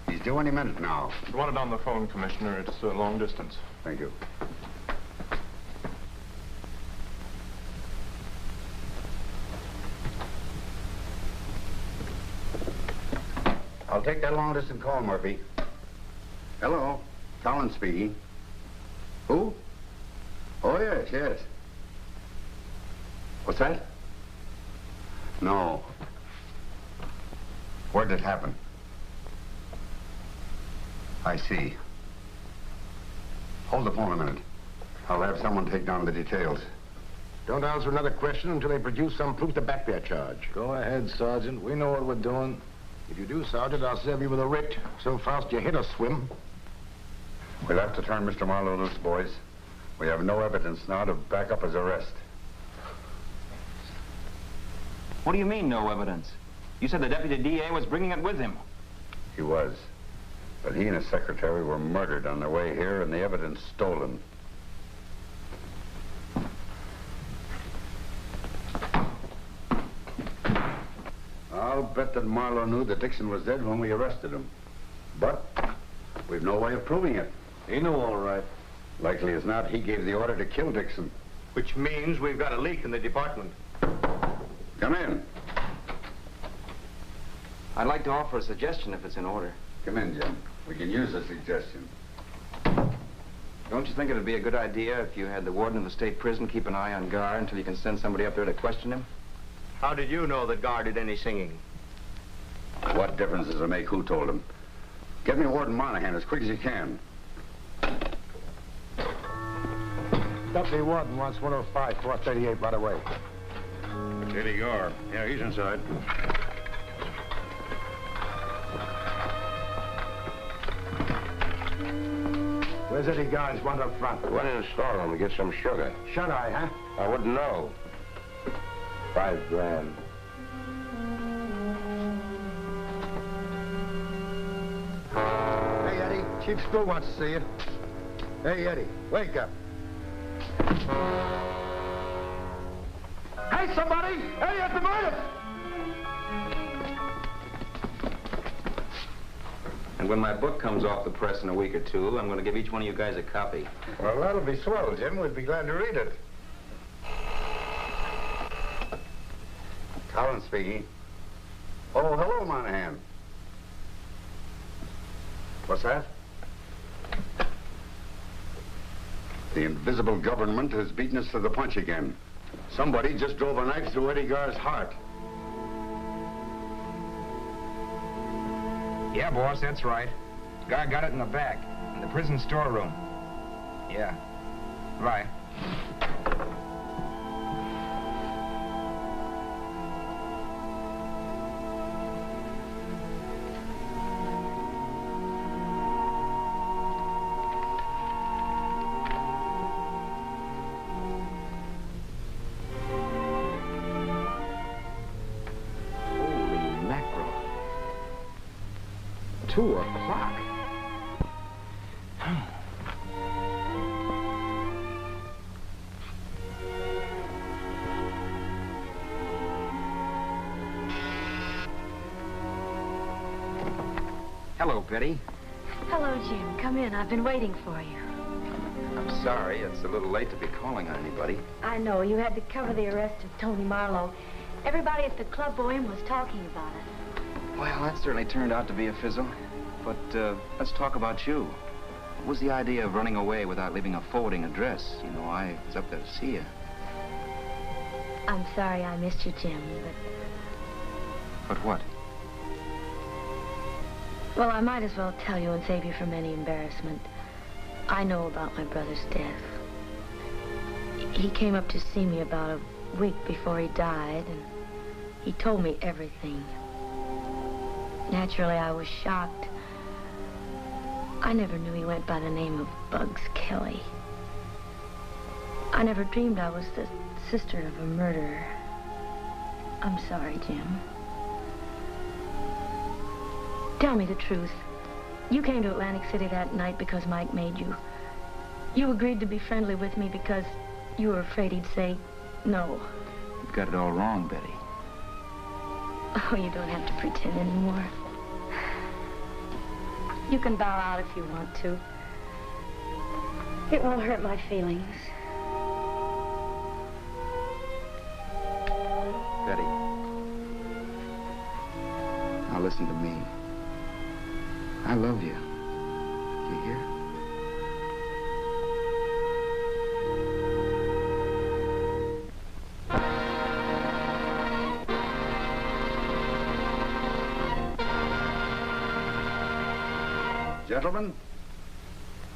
Speaker 10: He's due any minute now.
Speaker 6: You want it on the phone, Commissioner. It's long distance.
Speaker 10: Thank you. I'll take that long-distance call, Murphy. Hello, Collins speaking. Who? Oh, yes. What's that? No. Where did it happen? I see. Hold the phone a minute. I'll have someone take down the details.
Speaker 4: Don't answer another question until they produce some proof to back their charge.
Speaker 3: Go ahead, Sergeant. We know what we're doing.
Speaker 4: If you do, Sergeant, I'll serve you with a writ so fast your head'll swim.
Speaker 10: We'll have to turn Mr. Marlowe loose, boys. We have no evidence now to back up his arrest.
Speaker 5: What do you mean, no evidence? You said the deputy DA was bringing it with him.
Speaker 10: He was. But he and his secretary were murdered on their way here and the evidence stolen. I'll bet that Marlowe knew that Dixon was dead when we arrested him. But we've no way of proving it.
Speaker 3: He knew all right.
Speaker 10: Likely as not, he gave the order to kill Dixon.
Speaker 11: Which means we've got a leak in the department.
Speaker 10: Come in.
Speaker 5: I'd like to offer a suggestion if it's in order.
Speaker 10: Come in, Jim. We can use a suggestion.
Speaker 5: Don't you think it would be a good idea if you had the warden of the state prison keep an eye on Garr until you can send somebody up there to question him?
Speaker 11: How did you know that Garr did any singing?
Speaker 10: What difference does it make who told him? Get me Warden Monahan as quick as you can.
Speaker 4: Deputy Warden wants 105, 438 right away.
Speaker 8: Eddie Gar. Yeah, he's inside.
Speaker 4: Where's Eddie Gar's one up front?
Speaker 2: Went in the storeroom to get some sugar.
Speaker 4: Shut-eye, huh?
Speaker 2: I wouldn't know. $5 grand.
Speaker 4: Hey, Eddie, Chief Screw wants to see you. Hey, Eddie, wake up. Hey, somebody! Eddie has been murdered!
Speaker 5: And when my book comes off the press in a week or two, I'm going to give each one of you guys a copy.
Speaker 2: Well, that'll be swell, Jim. We'd be glad to read it.
Speaker 10: Collins speaking. Oh, hello, Monahan. What's that? The invisible government has beaten us to the punch again. Somebody just drove a knife through Eddie Gar's heart.
Speaker 19: Yeah, boss, that's right. Guy got it in the back, in the prison storeroom. Yeah. Right.
Speaker 5: Holy mackerel. 2 o'clock.
Speaker 19: Hello, Betty.
Speaker 18: Hello, Jim. Come in. I've been waiting for you.
Speaker 5: I'm sorry. It's a little late to be calling on anybody.
Speaker 18: I know. You had to cover the arrest of Tony Marlowe. Everybody at the Club Bohème was talking about it.
Speaker 5: Well, that certainly turned out to be a fizzle. But let's talk about you. What was the idea of running away without leaving a forwarding address? You know, I was up there to see you.
Speaker 18: I'm sorry I missed you, Jim, but...
Speaker 5: But what?
Speaker 18: Well, I might as well tell you and save you from any embarrassment. I know about my brother's death. He came up to see me about a week before he died, and he told me everything. Naturally, I was shocked. I never knew he went by the name of Bugs Kelly. I never dreamed I was the sister of a murderer. I'm sorry, Jim. Tell me the truth. You came to Atlantic City that night because Mike made you. You agreed to be friendly with me because you were afraid he'd say no.
Speaker 5: You've got it all wrong, Betty.
Speaker 18: Oh, you don't have to pretend anymore. You can bow out if you want to. It won't hurt my feelings.
Speaker 5: Betty. Now listen to me. I love you. Do you hear?
Speaker 10: Gentlemen,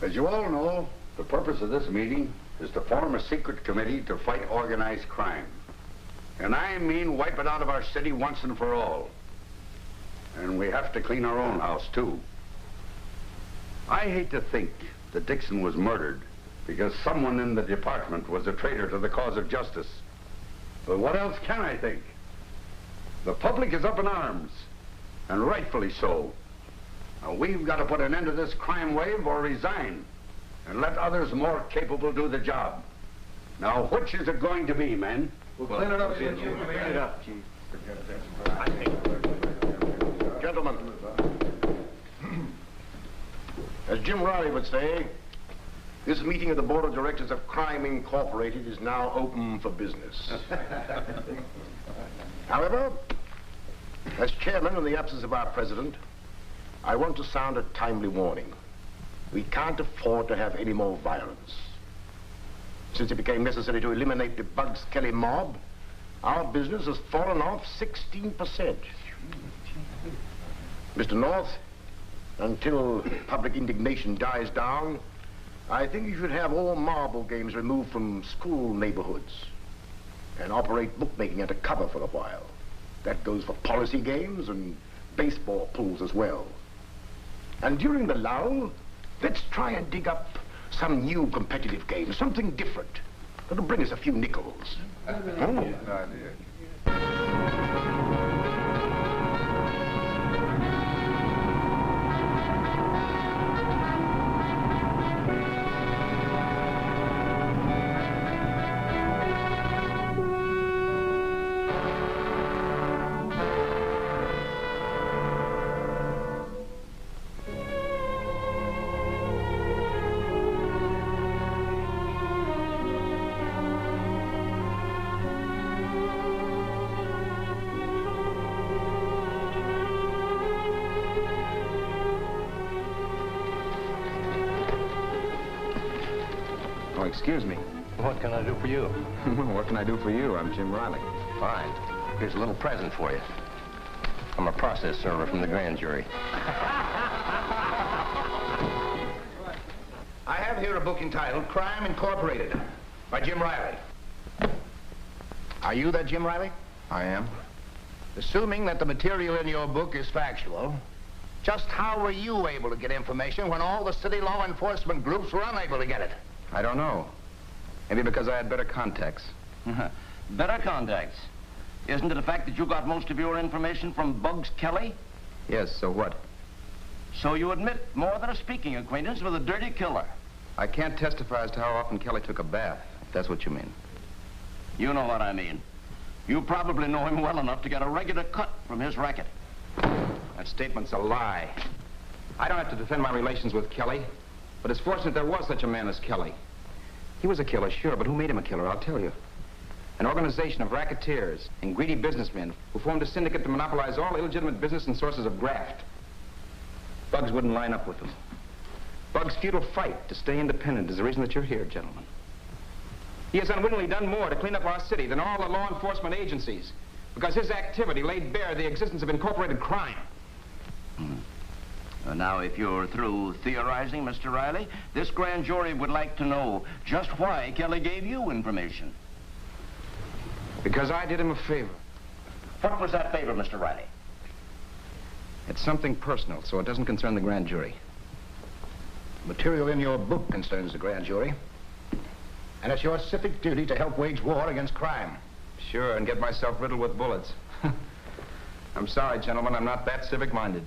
Speaker 10: as you all know, the purpose of this meeting is to form a secret committee to fight organized crime. And I mean wipe it out of our city once and for all. And we have to clean our own house, too. I hate to think that Dixon was murdered because someone in the department was a traitor to the cause of justice. But what else can I think? The public is up in arms, and rightfully so. Now, we've got to put an end to this crime wave or resign and let others more capable do the job. Now, which is it going to be, men?
Speaker 4: We'll clean it up, Chief.
Speaker 10: Clean it up, Chief.
Speaker 4: Gentlemen, as Jim Riley would say, this meeting of the Board of Directors of Crime Incorporated is now open for business. However, as chairman in the absence of our president, I want to sound a timely warning. We can't afford to have any more violence. Since it became necessary to eliminate the Bugs Kelly mob, our business has fallen off 16%. Mr. North, Until public indignation dies down, I think you should have all marble games removed from school neighborhoods and operate bookmaking under cover for a while. That goes for policy games and baseball pools as well. And during the lull, let's try and dig up some new competitive game, something different. That'll bring us a few nickels.
Speaker 5: Excuse me.
Speaker 11: What can I do for you?
Speaker 5: What can I do for you? I'm Jim Riley.
Speaker 11: Fine. Here's a little present for you. I'm a process server from the grand jury.
Speaker 7: I have here a book entitled Crime Incorporated by Jim Riley. Are you that Jim Riley?
Speaker 5: I am.
Speaker 7: Assuming that the material in your book is factual, just how were you able to get information when all the city law enforcement groups were unable to get it?
Speaker 5: I don't know. Maybe because I had better contacts.
Speaker 7: Better contacts? Isn't it a fact that you got most of your information from Bugs Kelly?
Speaker 5: Yes, so what?
Speaker 7: So you admit more than a speaking acquaintance with a dirty killer?
Speaker 5: I can't testify as to how often Kelly took a bath, if that's what you mean.
Speaker 7: You know what I mean. You probably know him well enough to get a regular cut from his racket.
Speaker 5: That statement's a lie. I don't have to defend my relations with Kelly, but it's fortunate there was such a man as Kelly. He was a killer, sure, but who made him a killer, I'll tell you. An organization of racketeers and greedy businessmen who formed a syndicate to monopolize all illegitimate business and sources of graft. Bugs wouldn't line up with them. Bugs' futile fight to stay independent is the reason that you're here, gentlemen. He has unwittingly done more to clean up our city than all the law enforcement agencies, because his activity laid bare the existence of incorporated crime.
Speaker 7: Now, if you're through theorizing, Mr. Riley, this grand jury would like to know just why Kelly gave you information.
Speaker 5: Because I did him a favor.
Speaker 7: What was that favor, Mr. Riley?
Speaker 5: It's something personal, so it doesn't concern the grand jury.
Speaker 7: Material in your book concerns the grand jury. And it's your civic duty to help wage war against crime.
Speaker 5: Sure, and get myself riddled with bullets. I'm sorry, gentlemen, I'm not that civic-minded.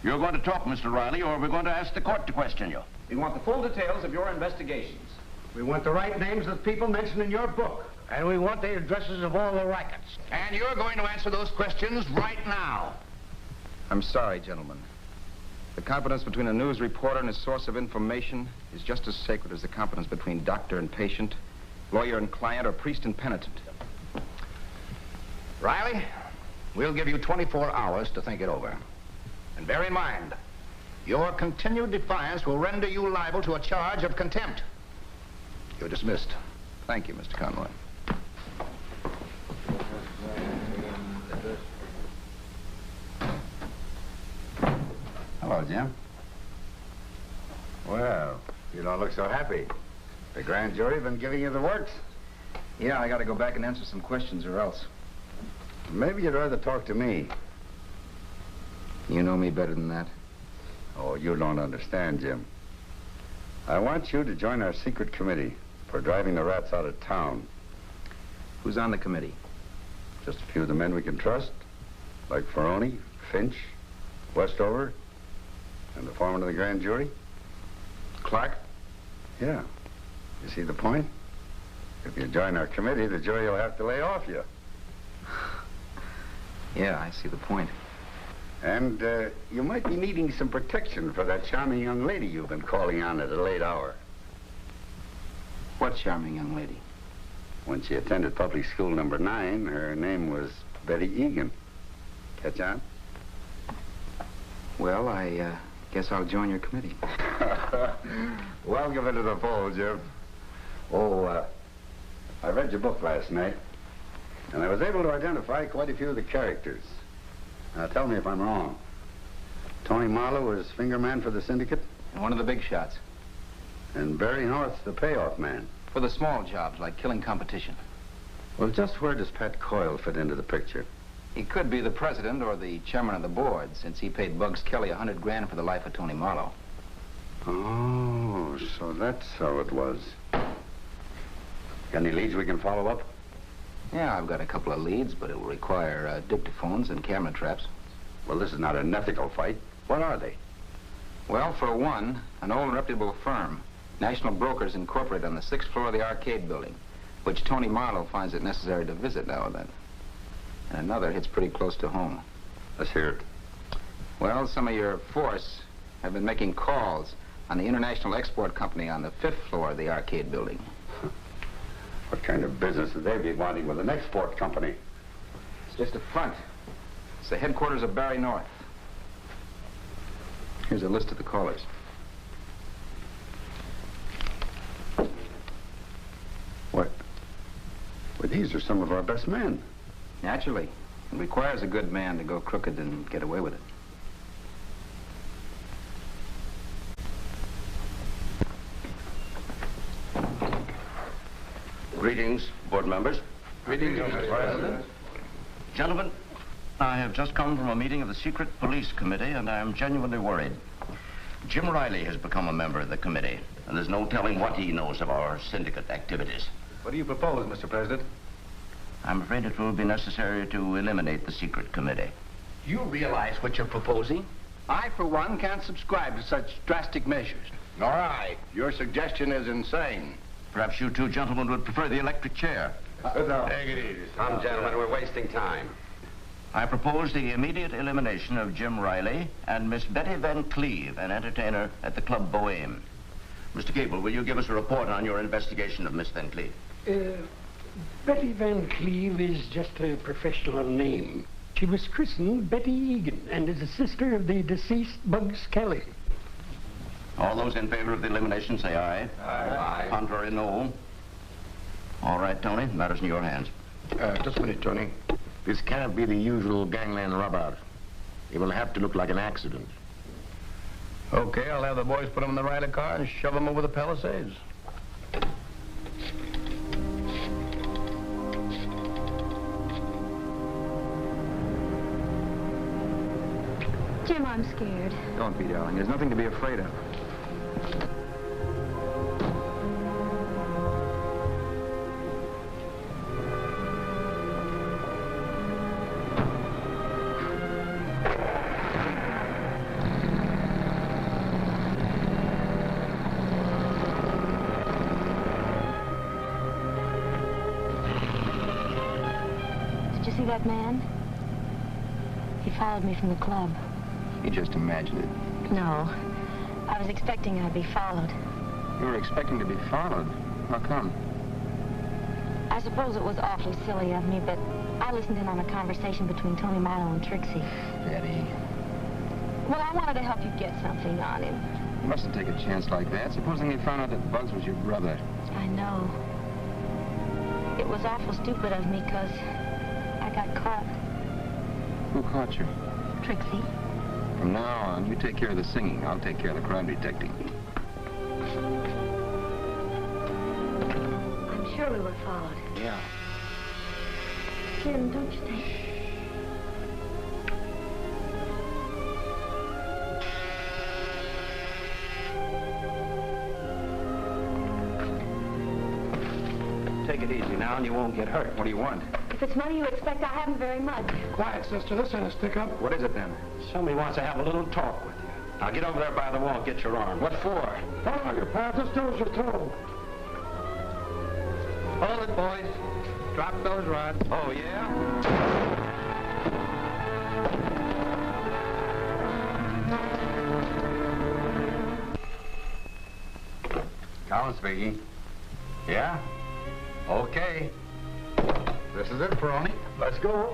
Speaker 7: You're going to talk, Mr. Riley, or we're going to ask the court to question you.
Speaker 5: We want the full details of your investigations.
Speaker 11: We want the right names of the people mentioned in your book. And we want the addresses of all the rackets.
Speaker 7: And you're going to answer those questions right now.
Speaker 5: I'm sorry, gentlemen. The confidence between a news reporter and his source of information is just as sacred as the confidence between doctor and patient, lawyer and client, or priest and penitent.
Speaker 7: Riley, we'll give you 24 hours to think it over. And bear in mind, your continued defiance will render you liable to a charge of contempt. You're dismissed.
Speaker 5: Thank you, Mr. Conroy.
Speaker 10: Hello, Jim. Well, you don't look so happy. The grand jury been giving you the works?
Speaker 5: Yeah, I gotta go back and answer some questions or else.
Speaker 10: Maybe you'd rather talk to me.
Speaker 5: You know me better than that.
Speaker 10: Oh, you don't understand, Jim. I want you to join our secret committee for driving the rats out of town.
Speaker 5: Who's on the committee?
Speaker 10: Just a few of the men we can trust, like Ferroni, Finch, Westover, and the foreman of the grand jury.
Speaker 5: Clark?
Speaker 10: Yeah. You see the point? If you join our committee, the jury will have to lay off you.
Speaker 5: Yeah, I see the point.
Speaker 10: And you might be needing some protection for that charming young lady you've been calling on at a late hour.
Speaker 5: What charming young lady?
Speaker 10: When she attended public school number 9, her name was Betty Egan. Catch on?
Speaker 5: Well, I guess I'll join your committee.
Speaker 10: Welcome into the fold, Jim. Oh, I read your book last night, and I was able to identify quite a few of the characters. Now, tell me if I'm wrong. Tony Marlowe is finger man for the syndicate?
Speaker 5: And one of the big shots.
Speaker 10: And Barry North's the payoff man?
Speaker 5: For the small jobs, like killing competition.
Speaker 10: Well, just where does Pat Coyle fit into the picture?
Speaker 5: He could be the president or the chairman of the board, since he paid Bugs Kelly $100 grand for the life of Tony Marlowe.
Speaker 10: Oh, so that's how it was. Got any leads we can follow up?
Speaker 5: Yeah, I've got a couple of leads, but it will require dictaphones and camera traps.
Speaker 10: Well, this is not an ethical fight. What are they?
Speaker 5: Well, for one, an old and reputable firm, National Brokers Incorporated, on the 6th floor of the arcade building, which Tony Marlowe finds it necessary to visit now and then. And another hits pretty close to home.
Speaker 10: Let's hear it.
Speaker 5: Well, some of your force have been making calls on the International Export Company on the 5th floor of the arcade building.
Speaker 10: What kind of business would they be wanting with an export company?
Speaker 5: It's just a front. It's the headquarters of Barry North. Here's a list of the callers.
Speaker 10: What? Well, these are some of our best men.
Speaker 5: Naturally. It requires a good man to go crooked and get away with it.
Speaker 7: Greetings, board members.
Speaker 2: Greetings, Mr. President.
Speaker 7: Gentlemen, I have just come from a meeting of the Secret Police Committee, and I am genuinely worried. Jim Riley has become a member of the committee, and there's no telling what he knows of our syndicate activities.
Speaker 8: What do you propose, Mr. President?
Speaker 7: I'm afraid it will be necessary to eliminate the Secret Committee.
Speaker 11: You realize what you're proposing? I, for one, can't subscribe to such drastic measures.
Speaker 4: Nor I. Your suggestion is insane.
Speaker 7: Perhaps you two gentlemen would prefer the electric chair.
Speaker 2: Take it easy.
Speaker 5: Come, gentlemen, we're wasting time.
Speaker 7: I propose the immediate elimination of Jim Riley and Miss Betty Van Cleve, an entertainer at the Club Bohème. Mr. Cable, will you give us a report on your investigation of Miss Van Cleve?
Speaker 20: Betty Van Cleve is just a professional name. She was christened Betty Egan and is a sister of the deceased Bugs Kelly.
Speaker 7: All those in favor of the elimination say aye.
Speaker 5: Aye.
Speaker 7: Contrary, no. All right, Tony, matters in your hands.
Speaker 4: Just a minute, Tony. This cannot be the usual gangland rub-out. It will have to look like an accident. Okay, I'll have the boys put him in the Riley car and shove him over the Palisades.
Speaker 18: Jim, I'm scared.
Speaker 5: Don't be, darling. There's nothing to be afraid of.
Speaker 18: Did you see that man? He followed me from the club.
Speaker 5: You just imagined it.
Speaker 18: No. I was expecting I'd be followed.
Speaker 5: You were expecting to be followed? How come?
Speaker 18: I suppose it was awfully silly of me, but I listened in on a conversation between Tony Marlowe and Trixie.
Speaker 5: Betty.
Speaker 18: Well, I wanted to help you get something on him.
Speaker 5: You mustn't take a chance like that. Supposing he found out that Bugs was your brother.
Speaker 18: I know. It was awful stupid of me, because I got caught.
Speaker 5: Who caught you?
Speaker 18: Trixie.
Speaker 5: From now on, you take care of the singing. I'll take care of the crime detecting.
Speaker 18: I'm sure we were followed.
Speaker 5: Yeah.
Speaker 18: Jim, don't you think...
Speaker 5: Take it easy now, and you won't get hurt. What do you want?
Speaker 18: If it's money you expect, I haven't very much.
Speaker 6: Quiet, sister. This ain't a stick-up.
Speaker 5: What is it, then?
Speaker 6: Somebody wants to have a little talk with you.
Speaker 5: Now, get over there by the wall and get your arm. What for?
Speaker 6: Follow your path. This door's your toe.
Speaker 5: Hold it, boys. Drop those rods. Oh, yeah?
Speaker 10: Collins speaking. Yeah? Okay. This is it, Peroni. Let's go.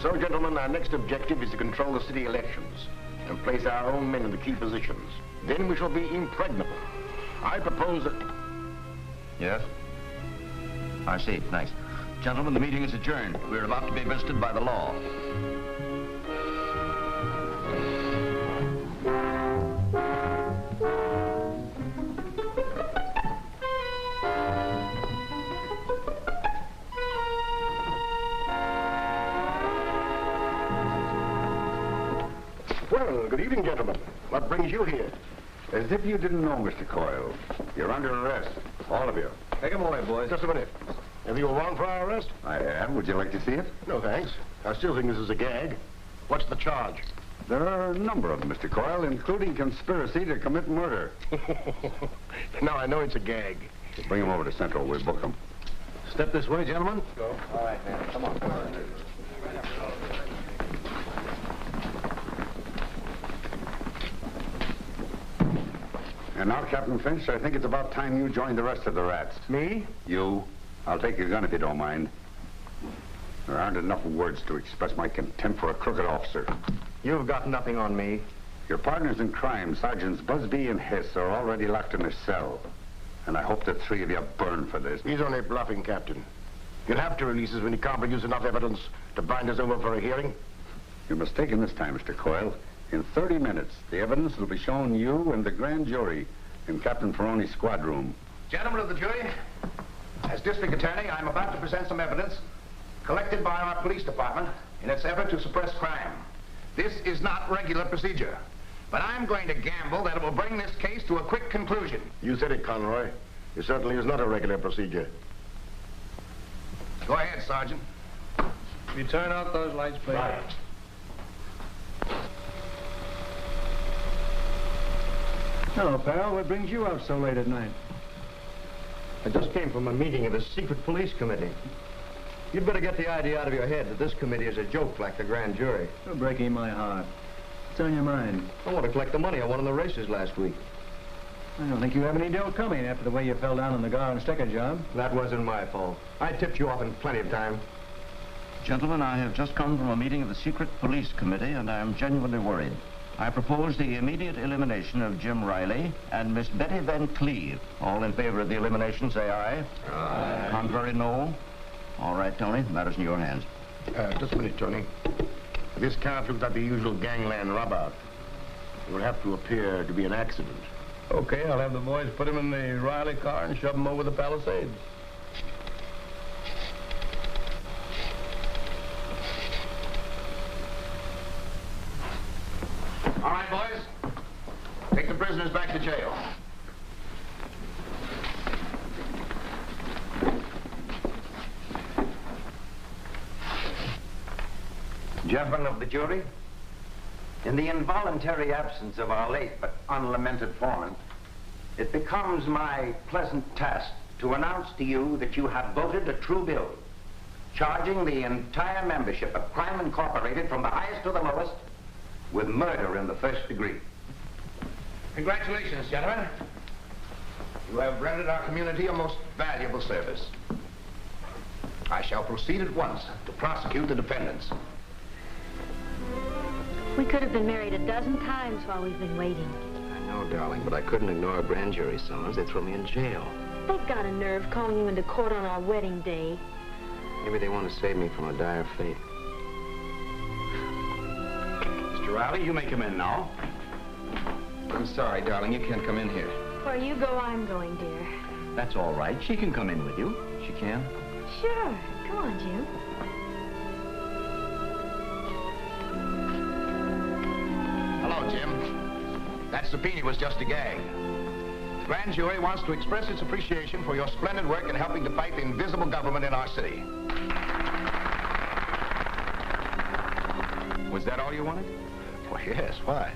Speaker 4: So, gentlemen, our next objective is to control the city elections and place our own men in the key positions. Then we shall be impregnable. I propose that...
Speaker 7: Yes? I see. Thanks. Gentlemen, the meeting is adjourned. We're about to be visited by the law.
Speaker 4: Well, good evening, gentlemen. What brings you here?
Speaker 10: As if you didn't know, Mr. Coyle. You're under arrest. All of you.
Speaker 4: Take him away, boys. Just a minute. Have you a warrant for our arrest?
Speaker 10: I have. Would you like to see it?
Speaker 4: No, thanks. I still think this is a gag. What's the charge?
Speaker 10: There are a number of them, Mr. Coyle, including conspiracy to commit murder.
Speaker 4: Now I know it's a gag.
Speaker 10: Bring him over to Central. We'll book him.
Speaker 3: Step this way, gentlemen.
Speaker 4: Go.
Speaker 3: All right, man. Come on.
Speaker 10: And now, Captain Finch, I think it's about time you joined the rest of the rats.
Speaker 4: Me?
Speaker 10: You. I'll take your gun if you don't mind. There aren't enough words to express my contempt for a crooked officer.
Speaker 19: You've got nothing on me.
Speaker 10: Your partners in crime, Sergeants Busby and Hess, are already locked in a cell. And I hope the three of you burn for this.
Speaker 4: He's only bluffing, Captain. He'll have to release us when he can't produce enough evidence to bind us over for a hearing.
Speaker 10: You're mistaken this time, Mr. Coyle. In 30 minutes, the evidence will be shown you and the grand jury in Captain Ferroni's squad room.
Speaker 7: Gentlemen of the jury, as district attorney, I'm about to present some evidence collected by our police department in its effort to suppress crime. This is not regular procedure, but I'm going to gamble that it will bring this case to a quick conclusion.
Speaker 4: You said it, Conroy. It certainly is not a regular procedure.
Speaker 7: Go ahead, Sergeant.
Speaker 12: Will you turn out those lights, please?
Speaker 4: Right.
Speaker 14: Hello, pal. What brings you out so late at night?
Speaker 19: I just came from a meeting of the secret police committee. You'd better get the idea out of your head that this committee is a joke like the grand jury.
Speaker 14: You're breaking my heart. What's on your mind?
Speaker 19: I want to collect the money I won in the races last week.
Speaker 14: I don't think you have any dough coming after the way you fell down on the Gar and Sticker job.
Speaker 19: That wasn't my fault. I tipped you off in plenty of time.
Speaker 7: Gentlemen, I have just come from a meeting of the secret police committee, and I am genuinely worried. I propose the immediate elimination of Jim Riley and Miss Betty Van Cleve. All in favor of the elimination, say aye. Aye. Contrary, no. All right, Tony, the matter's in your hands.
Speaker 4: Just a minute, Tony. This can't look like the usual gangland rub-out. It will have to appear to be an accident.
Speaker 19: Okay, I'll have the boys put him in the Riley car and shove him over the Palisades.
Speaker 7: All right, boys. Take the prisoners back to jail.
Speaker 11: Gentlemen of the jury, in the involuntary absence of our late but unlamented foreman, it becomes my pleasant task to announce to you that you have voted a true bill, charging the entire membership of Crime Incorporated from the highest to the lowest with murder in the first degree.
Speaker 7: Congratulations, gentlemen. You have rendered our community a most valuable service. I shall proceed at once to prosecute the defendants.
Speaker 18: We could have been married a dozen times while we've been waiting.
Speaker 5: I know, darling, but I couldn't ignore a grand jury summons. They'd throw me in jail.
Speaker 18: They've got a nerve calling you into court on our wedding day.
Speaker 5: Maybe they want to save me from a dire fate.
Speaker 7: Mr. Riley, you may come in now.
Speaker 5: I'm sorry, darling. You can't come in here.
Speaker 18: Where you go, I'm going, dear.
Speaker 5: That's all right. She can come in with you. She can.
Speaker 18: Sure. Come on, Jim.
Speaker 7: Hello, Jim. That subpoena was just a gag. The grand jury wants to express its appreciation for your splendid work in helping to fight the invisible government in our city.
Speaker 5: Was that all you wanted?
Speaker 7: Well, yes. Why?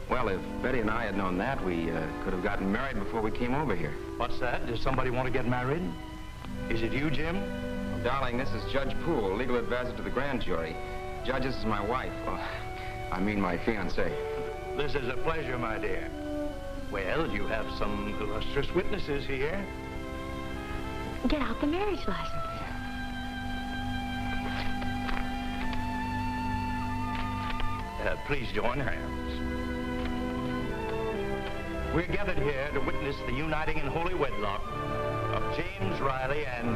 Speaker 5: Well, if Betty and I had known that, we could have gotten married before we came over here.
Speaker 7: What's that? Does somebody want to get married? Is it you, Jim?
Speaker 5: Well, darling, this is Judge Poole, legal advisor to the grand jury. Judge, this is my wife. I mean my fiancée.
Speaker 21: This is a pleasure, my dear. Well, you have some illustrious witnesses here.
Speaker 18: Get out the marriage license.
Speaker 21: Please join hands. We're gathered here to witness the uniting in holy wedlock of James Riley and